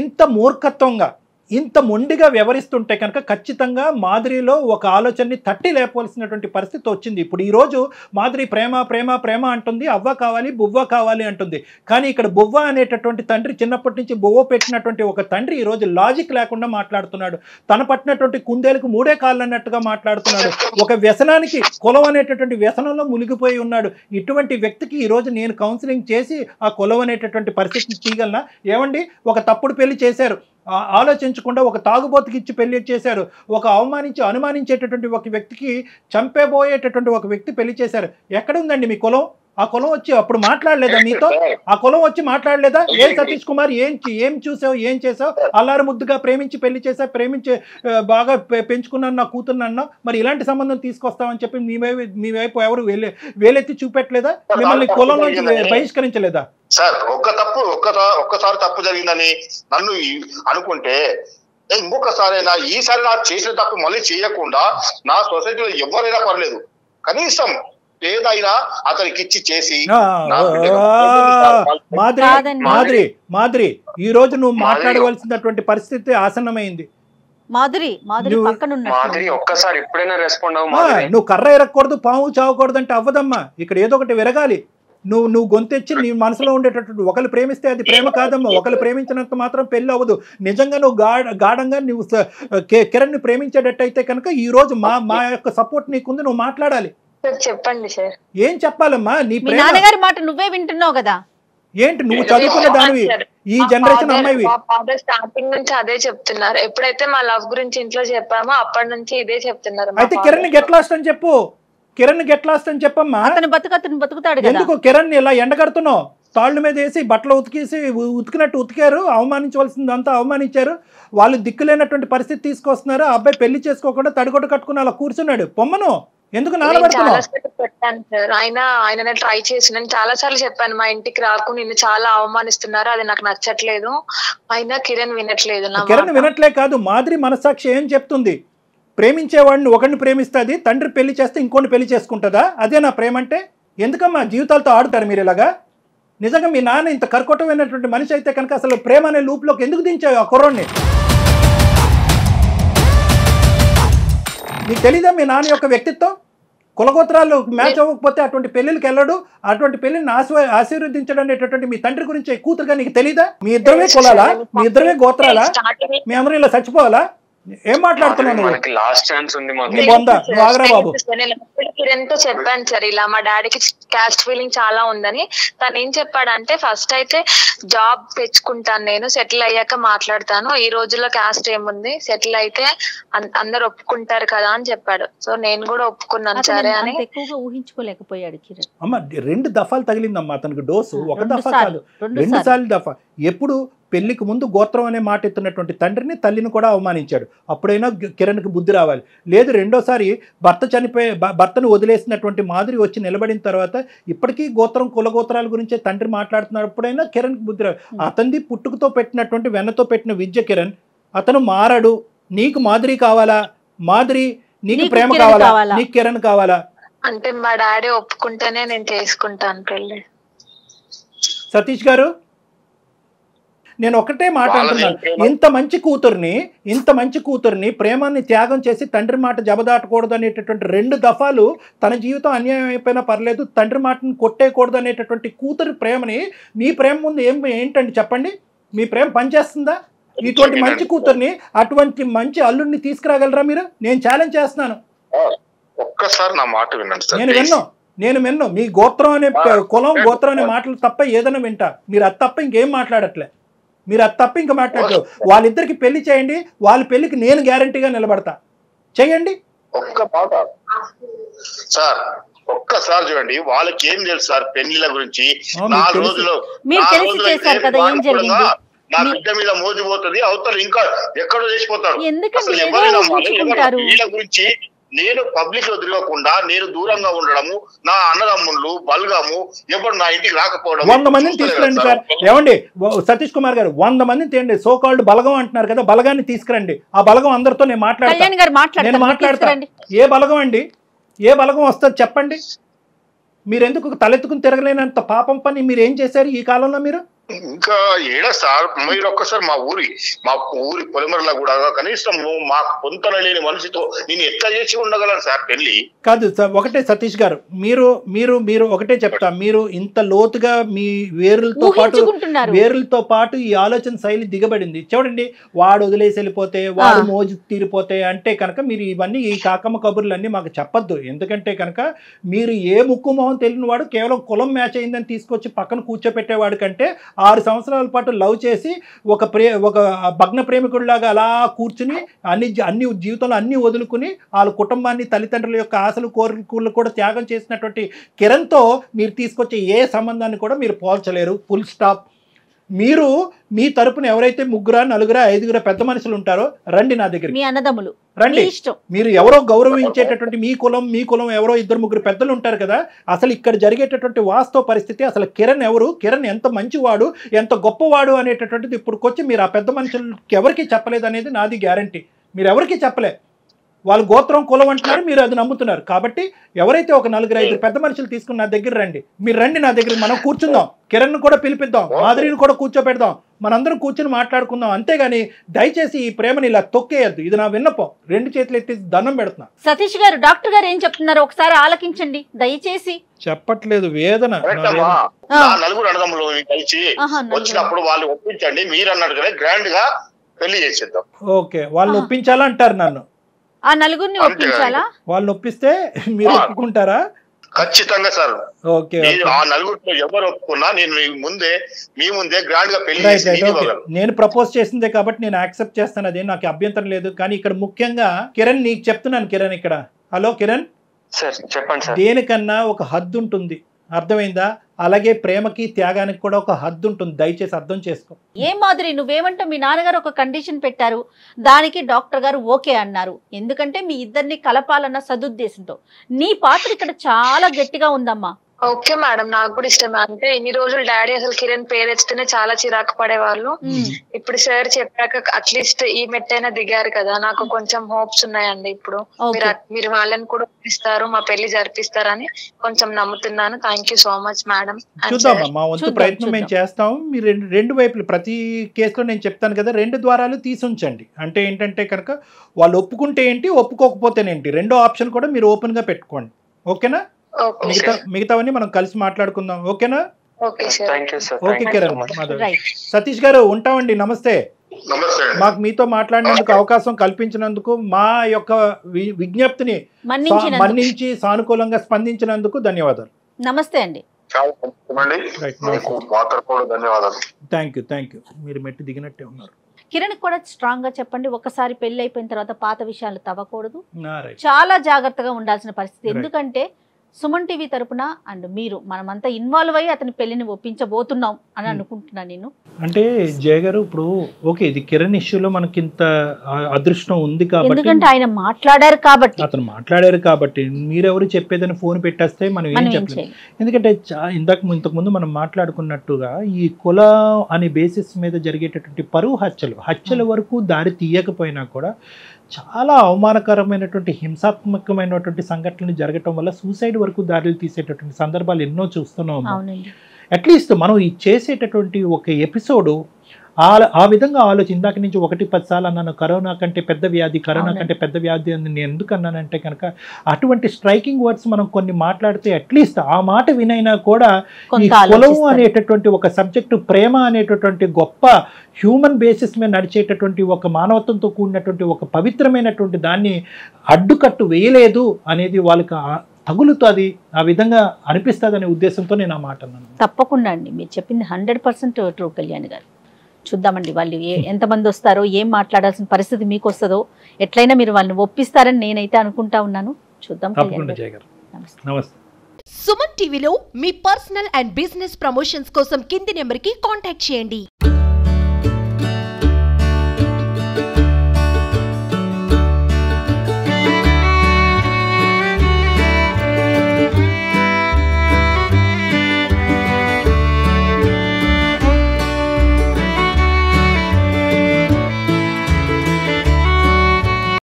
ఇంత మూర్ఖత్వంగా, ఇంత మొండిగా వ్యవహరిస్తుంటే కనుక ఖచ్చితంగా మాధురిలో ఒక ఆలోచనని తట్టి లేపవలసినటువంటి పరిస్థితి వచ్చింది. ఇప్పుడు ఈరోజు మాధురి ప్రేమ ప్రేమ ప్రేమ అంటుంది, అవ్వ కావాలి బువ్వ కావాలి అంటుంది. కానీ ఇక్కడ బువ్వ అనేటటువంటి తండ్రి, చిన్నప్పటి నుంచి బువ్వ పెట్టినటువంటి ఒక తండ్రి ఈరోజు లాజిక్ లేకుండా మాట్లాడుతున్నాడు. తన పట్టినటువంటి కుందేలకు మూడే కాళ్ళు అన్నట్టుగా మాట్లాడుతున్నాడు. ఒక వ్యసనానికి, కులం అనేటటువంటి వ్యసనంలో మునిగిపోయి ఉన్నాడు. ఇటువంటి వ్యక్తికి ఈరోజు నేను కౌన్సిలింగ్ చేసి ఆ కులం అనేటటువంటి పరిస్థితిని తీయగలనా? ఏమండి, ఒక తప్పుడు పెళ్లి చేశారు, ఆలోచించకుండా ఒక తాగుబోతుకి ఇచ్చి పెళ్లి చేశారు. ఒక అనుమానించేటటువంటి ఒక వ్యక్తికి, చంపేబోయేటటువంటి ఒక వ్యక్తి పెళ్లి చేశారు. ఎక్కడ ఉందండి మీ కులం? ఆ కులం వచ్చి అప్పుడు మాట్లాడలేదా మీతో? ఆ కులం వచ్చి మాట్లాడలేదా? ఏం సతీష్ కుమార్ ఏం చూసావు, ఏం చేసావు? అల్లారు ముద్దుగా ప్రేమించి పెళ్లి చేసావు, ప్రేమించి బాగా పెంచుకున్నాను నా కూతుర్నన్నా, మరి ఇలాంటి సంబంధం తీసుకొస్తామని చెప్పి మీ వైపు ఎవరు వేలెత్తి చూపెట్టలేదా? మిమ్మల్ని కులం నుంచి బహిష్కరించలేదా? సార్ ఒక్కసారి తప్పు జరిగిందని నన్ను అనుకుంటే ఇంకొకసారైనా, ఈసారి నాకు చేసిన తప్పు మళ్ళీ చేయకుండా నా సొసైటీలో ఎవరైనా పర్లేదు, కనీసం ఏదైనా అతనికి ఇచ్చి చేసి. మాధురి ఈ రోజు నువ్వు మాట్లాడవలసినటువంటి పరిస్థితి ఆసన్నమైంది. ఒక్కసారి ఎప్పుడైనా రెస్పాండ్ నువ్వు కర్ర ఎరగకూడదు, పాము చావకూడదు అంటే అవ్వదమ్మా. ఇక్కడ ఏదో ఒకటి విరగాలి. నువ్వు గొంతెచ్చి నీ మనసులో ఉండేటటువంటి, ఒకరు ప్రేమిస్తే అది ప్రేమ కాదమ్మా. ఒకరు ప్రేమించినంత మాత్రం పెళ్లి అవ్వదు. నిజంగా నువ్వు గాఢంగా నువ్వు కిరణ్ ని ప్రేమించేటట్టయితే కనుక ఈ రోజు మా యొక్క సపోర్ట్ నీకుంది, నువ్వు మాట్లాడాలి. చెప్పండి సార్. ఏం చెప్పాలమ్మా? నీ నాన్నగారి మాట నువ్వే వింటున్నావు కదా. ఏంటి నువ్వు చదువుకున్న దానివి, ఈ జనరేషన్ అమ్మాయివి. స్టార్టింగ్ నుంచి అదే చెప్తున్నారు. ఎప్పుడైతే మా లవ్ గురించి ఇంట్లో చెప్పామో అప్పటి నుంచి ఇదే చెప్తున్నారు. అయితే కిరణ్ గెట్ లాస్ట్ అని చెప్పు. కిరణ్ గెట్ లాస్ట్ అని చెప్పమ్మా. అతను బతుకుతాడు. ఎందుకు కిరణ్ ఇలా ఎండగడుతున్నావు? తాళ్ళు మీద వేసి బట్టలు ఉతికినట్టు ఉతికారు. అవమానించవలసిందంతా అవమానించారు. వాళ్ళు దిక్కులేనటువంటి పరిస్థితి తీసుకొస్తున్నారు. ఆ అబ్బాయి పెళ్లి చేసుకోకుండా తడిగొట్టు కట్టుకుని అలా కూర్చున్నాడు. పొమ్మను ఎందుకు నానబడుతున్నావు? పెట్టాను సార్. ఆయన ట్రై చేసి నేను చాలా సార్లు చెప్పాను, మా ఇంటికి రాకు, నిన్ను చాలా అవమానిస్తున్నారు, అది నాకు నచ్చట్లేదు. అయినా కిరణ్ వినట్లేదు. కిరణ్ వినట్లే కాదు, మాధురి మనసాక్షి ఏం చెప్తుంది? ప్రేమించేవాడిని ఒకరిని ప్రేమిస్తుంది, తండ్రి పెళ్లి చేస్తే ఇంకోటి పెళ్లి చేసుకుంటుందా? అదే నా ప్రేమ అంటే? ఎందుకమ్మా జీవితాలతో ఆడుతారు మీరు ఇలాగా? నిజంగా మీ నాన్న ఇంత కర్కోటమైనటువంటి మనిషి అయితే కనుక అసలు ప్రేమ అనే లూప్లోకి ఎందుకు దించావు ఆ కుర్రోడ్ని? నీకు తెలీదా మీ నాన్న యొక్క వ్యక్తిత్వం? కులగోత్రాలు మ్యాచ్ అవ్వకపోతే అటువంటి పెళ్లికి వెళ్ళడు, అటువంటి పెళ్లిని ఆశీర్వదించడం అనేటటువంటి మీ తండ్రి గురించి కూతురుగా నీకు తెలీదా? మీ ఇద్దరమే కులాలా? మీ ఇద్దరమే గోత్రాలా? మీ అందరూ ఇలా చచ్చిపోవాలా? ఏం మాట్లాడుతున్నాను? కిరణ్ తో చెప్పాను సార్, ఇలా మా డాడీకి క్యాస్ట్ ఫీలింగ్ చాలా ఉందని. తను ఏం చెప్పాడంటే, ఫస్ట్ అయితే జాబ్ తెచ్చుకుంటాను, నేను సెటిల్ అయ్యాక మాట్లాడతాను, ఈ రోజుల్లో క్యాస్ట్ ఏముంది, సెటిల్ అయితే అందరు ఒప్పుకుంటారు కదా అని చెప్పాడు. సో నేను కూడా ఒప్పుకున్నాను సరే అని. ఎక్కువగా ఊహించుకోలేకపోయాడు కిరణ్. అమ్మ 2 దఫాలు తగిలిందమ్మా అతనికి డోసు. ఒక దఫా కాదు, 2 సార్లు దఫా. ఎప్పుడు పెళ్లికి ముందు గోత్రం అనే మాట ఎత్తున్నటువంటి తండ్రిని, తల్లిని కూడా అవమానించాడు. అప్పుడైనా కిరణ్కి బుద్ధి రావాలి. లేదు రెండోసారి భర్తను వదిలేసినటువంటి మాధురి వచ్చి నిలబడిన తర్వాత ఇప్పటికీ కులగోత్రాల గురించే తండ్రి మాట్లాడుతున్నప్పుడైనా కిరణ్కి బుద్ధి రావాలి. అతనిది పుట్టుకతో పెట్టినటువంటి వెన్నతో పెట్టిన విద్య కిరణ్. అతను మారాడు. నీకు మాధురి కావాలా? మాధురి నీకు ప్రేమ కావాలా? నీకు కిరణ్ కావాలా? అంటే మా డాడీ ఒప్పుకుంటేనే నేను చేసుకుంటాను పెళ్లి. సతీష్ గారు, నేను ఒకటే మాట అంటున్నాను, ఇంత మంచి కూతుర్ని ప్రేమాన్ని త్యాగం చేసి తండ్రి మాట జబదాటకూడదు అనేటటువంటి 2 దఫాలు, తన జీవితం అన్యాయం అయిపోయినా పర్లేదు తండ్రి మాటను కొట్టేయకూడదు అనేటటువంటి కూతురి ప్రేమని మీ ప్రేమ ముందు ఏంటండి చెప్పండి? మీ ప్రేమ పనిచేస్తుందా? ఇటువంటి మంచి కూతుర్ని, అటువంటి మంచి అల్లుడిని తీసుకురాగలరా మీరు? నేను ఛాలెంజ్ చేస్తున్నాను. ఒక్కసారి నా మాట వినండి. నేను విన్ను మీ గోత్రం అనే కులం గోత్రం అనే మాటలు తప్ప ఏదైనా వింటా. మీరు అది తప్ప ఇంకేం మాట్లాడట్లే. మీరు అది తప్ప ఇంకా మాట్లాడలేదు. వాళ్ళిద్దరికి పెళ్లి చేయండి, వాళ్ళ పెళ్లికి నేను గ్యారంటీగా నిలబడతా. చెయ్యండి. ఒక్క మాట సార్, ఒక్కసారి చూడండి. వాళ్ళకి ఏం తెలుసు సార్ పెళ్లిల గురించి? 4 రోజులు నా బిడ్డ మీద మోజిపోతుంది, అవతల ఇంకా ఎక్కడో చేసిపోతాడు. అసలు వీళ్ళ గురించి నేను పబ్లిక్ లో తిరగకుండా నేను దూరంగా ఉండడము, నా అన్నదమ్ముళ్ళు బలగము ఎప్పుడు నా ఇంటికి రాకపోవడం. 100 మందిని తీసుకురండి సార్. ఏమండి సతీష్ కుమార్ గారు, 100 మందిని తేండి. సోకాల్డ్ బలగం అంటున్నారు కదా, బలగాన్ని తీసుకురండి. ఆ బలగం అందరితో నేను మాట్లాడతా. ఏ బలగం అండి? ఏ బలగం వస్తుంది చెప్పండి. మీరెందుకు తలెత్తుకుని తిరగలేనంత పాపం పని మీరు ఏం చేశారు ఈ కాలంలో? మీరు ఇంకా ఏడా సార్, మీరు ఒక్కసారి మా ఊరి పొలిమరలా కూడా కనీసం మా పొంతన లేని మనిషితో నేను ఎట్లా చేసి ఉండగలను సార్ పెళ్లి? కాదు సార్, ఒకటే సతీష్ గారు, మీరు ఒకటే చెప్తా. మీరు ఇంత లోతుగా మీ వేరులతో పాటు ఈ ఆలోచన శైలి దిగబడింది. చూడండి, వాడు వదిలేసి వెళ్ళిపోతే, వాడు మోజు తీరిపోతే అంటే కనుక మీరు ఇవన్నీ ఈ కాకమ్మ కబుర్లన్నీ మాకు చెప్పొద్దు. ఎందుకంటే కనుక మీరు ఏ ముక్కు మొహం తెలియని వాడు కేవలం కులం మ్యాచ్ అయిందని తీసుకొచ్చి పక్కన కూర్చోపెట్టేవాడు కంటే 6 సంవత్సరాల పాటు లవ్ చేసి ఒక భగ్న ప్రేమికుడిలాగా అలా కూర్చుని అన్ని జీవితంలో అన్ని వదులుకుని వాళ్ళ కుటుంబాన్ని, తల్లిదండ్రుల యొక్క ఆశలు కోరికలు కూడా త్యాగం చేసినటువంటి కిరణ్తో మీరు తీసుకొచ్చే ఏ సంబంధాన్ని కూడా మీరు పోల్చలేరు. Full stop. మీరు మీ తరపున ఎవరైతే 3, 4, 5 పెద్ద మనుషులు ఉంటారో రండి నా దగ్గర. మీ అన్నదమ్ములు రండి. మీరు ఎవరో గౌరవించేటటువంటి మీ కులం ఎవరో 2, 3 పెద్దలు ఉంటారు కదా. అసలు ఇక్కడ జరిగేటటువంటి వాస్తవ పరిస్థితి, అసలు కిరణ్ ఎవరు, కిరణ్ ఎంత మంచివాడు, ఎంత గొప్పవాడు అనేటటువంటిది ఇప్పుడుకొచ్చి మీరు ఆ పెద్ద మనుషులకి ఎవరికి చెప్పలేదు అనేది నాది గ్యారంటీ. మీరు ఎవరికి చెప్పలే. వాళ్ళు గోత్రం కులం అంటున్నారు, మీరు అది నమ్ముతున్నారు. కాబట్టి ఎవరైతే ఒక 4, 5 పెద్ద మనుషులు తీసుకుని నా దగ్గర రండి. మీరు రండి నా దగ్గర, మనం కూర్చుందాం. కిరణ్ కూడా పిలిపిద్దాం, మాధురిని కూడా కూర్చోపెడదాం, మనందరం కూర్చుని మాట్లాడుకుందాం. అంతేగాని దయచేసి ఈ ప్రేమని ఇలా తొక్కేయద్దు. ఇది నా విన్నపం. 2 చేతులు ఎత్తి దండం పెడుతున్నా. సతీష్ గారు, డాక్టర్ గారు ఏం చెప్తున్నారు ఒకసారి ఆలకించండి దయచేసి. చెప్పట్లేదు వేదన. 4 అన్నదమ్ములు కలిసి వచ్చినప్పుడు వాళ్ళు ఒప్పించండి. మీరు అన్నట్టుగానే గ్రాండ్ గా పెళ్లి చేసేద్దాం. ఓకే, వాళ్ళు ఒప్పించాలంటారు నన్ను. ఆ 4 ఒప్పించాలా? వాళ్ళు ఒప్పిస్తే మీరు ఒప్పుకుంటారా? ఖచ్చితంగా సార్. ఓకే, ఆ 4 ఎవరు ఒప్పుకున్నా నేను మీ ముందే గ్రాండ్ గా పెళ్లి. నేను ప్రపోజ్ చేసిందే కాబట్టి నేను యాక్సెప్ట్ చేస్తాను. అదే నాకు అభ్యంతరం లేదు. కానీ ఇక్కడ ముఖ్యంగా కిరణ్ నీకు చెప్తున్నాను. కిరణ్ ఇక్కడ, హలో కిరణ్ చెప్పండి సార్. దేనికన్నా ఒక హద్దు ఉంటుంది, అర్థమైందా? అలాగే ప్రేమకి త్యాగానికి కూడా ఒక హద్దు ఉంటుంది. దయచేసి అర్థం చేసుకో. ఏం మాధురి, నువ్వేమంటావు? మీ నాన్నగారు ఒక కండిషన్ పెట్టారు, దానికి డాక్టర్ గారు ఓకే అన్నారు. ఎందుకంటే మీ ఇద్దరిని కలపాలన్న సదుద్దేశంతో. నీ పాత్ర ఇక్కడ చాలా గట్టిగా ఉందమ్మా. ఓకే మేడం, నాకు కూడా ఇష్టమే. అంటే ఇన్ని రోజులు డాడీ అసలు కిరణ్ పేరు ఎత్తితేనే చాలా చిరాకు పడేవాళ్ళు. ఇప్పుడు సార్ చెప్పాక అట్లీస్ట్ ఈ మెట్టైనా దిగారు కదా, నాకు కొంచెం హోప్స్ ఉన్నాయండి. ఇప్పుడు మీరు వాళ్ళని కూడా ఒప్పిస్తారు, మా పెళ్లి జరిపిస్తారని కొంచెం నమ్ముతున్నాను. Thank you so much madam. చూద్దాం, మా వంతు ప్రయత్నం మేము చేస్తాం. మీరు 2 వైపులు, ప్రతి కేసులో నేను చెప్తాను కదా, 2 ద్వారాలు తీసి ఉంచండి. అంటే ఏంటంటే కనుక వాళ్ళు ఒప్పుకుంటే ఏంటి, ఒప్పుకోకపోతేనేంటి, 2వ ఆప్షన్ కూడా మీరు ఓపెన్ గా పెట్టుకోండి. ఓకేనా? మిగతావన్నీ మనం కలిసి మాట్లాడుకుందాం. ఓకేనా? ఓకే కిరణ్. సతీష్ గారు ఉంటామండి. నమస్తే. మాకు మీతో మాట్లాడినందుకు అవకాశం కల్పించినందుకు, మా యొక్క విజ్ఞప్తిని మన్నించి సానుకూలంగా స్పందించినందుకు ధన్యవాదాలు. నమస్తే అండి. Thank you. మీరు మెట్టు దిగినట్టే ఉన్నారు. కిరణ్ కూడా స్ట్రాంగ్ గా చెప్పండి. ఒకసారి పెళ్లి అయిపోయిన తర్వాత పాత విషయాలు తవ్వకూడదు, చాలా జాగ్రత్తగా ఉండాల్సిన పరిస్థితి. ఎందుకంటే సుమన్ టీవీ తరపున అండ్ మీరు మనమంతా ఇన్వాల్వ్ అయ్యి అతని పెళ్లిని ఒప్పించబోతున్నాం అని అనుకుంటున్నాను నేను. అంటే జయ గారు, ఇప్పుడు ఓకే, ఇది కిరణ్ ఇష్యూలో మనకి ఇంత అదృష్టం ఉంది కాబట్టి, ఎందుకంటే ఆయన మాట్లాడారు కాబట్టి, అతను మాట్లాడారు కాబట్టి, మీరెవరు చెప్పేదని ఫోన్ పెట్టేస్తే మనం ఏం చెప్పలేం. ఎందుకంటే ఇంతకుముందు మనం మాట్లాడుకున్నట్టుగా ఈ కుల అనే బేసిస్ మీద జరిగేటటువంటి పరువు హత్యల వరకు దారి తీయకపోయినా కూడా చాలా అవమానకరమైనటువంటి హింసాత్మకమైనటువంటి సంఘటనలు జరగటం వల్ల సూసైడ్ వరకు దాడులు తీసేటటువంటి సందర్భాలు ఎన్నో చూస్తున్నాం. అట్లీస్ట్ మనం ఈ చేసేటటువంటి ఒక ఎపిసోడు ఆ విధంగా ఆలోచన. ఇందాక నుంచి 1-10 సార్లు అన్నాను కరోనా కంటే పెద్ద వ్యాధి, కరోనా కంటే పెద్ద వ్యాధి అని నేను ఎందుకు అన్నానంటే కనుక అటువంటి స్ట్రైకింగ్ వర్డ్స్ మనం కొన్ని మాట్లాడితే అట్లీస్ట్ ఆ మాట వినైనా కూడా ఈ కులం అనేటటువంటి ఒక సబ్జెక్టు, ప్రేమ అనేటటువంటి గొప్ప హ్యూమన్ బేసిస్ మీద నడిచేటటువంటి ఒక మానవత్వంతో కూడినటువంటి ఒక పవిత్రమైనటువంటి దాన్ని అడ్డుకట్టు వేయలేదు అనేది వాళ్ళకి తగులుతుంది, ఆ విధంగా అనిపిస్తుంది అనే ఉద్దేశంతో నేను ఆ మాట అన్నాను. తప్పకుండా అండి, మీరు చెప్పింది 100% ట్రూ కళ్యాణ్ గారు. చూద్దామండి వాళ్ళు ఎంతమంది వస్తారో, ఏం మాట్లాడాల్సిన పరిస్థితి మీకు వస్తుందో, ఎట్లయినా మీరు వాళ్ళని ఒప్పిస్తారని నేనైతే అనుకుంటా ఉన్నాను. చూద్దాం. నమస్తే. సుమన్ టీవీలో మీ పర్సనల్ అండ్ బిజినెస్ ప్రమోషన్స్ కోసం కింది నెంబర్కి కాంటాక్ట్ చేయండి.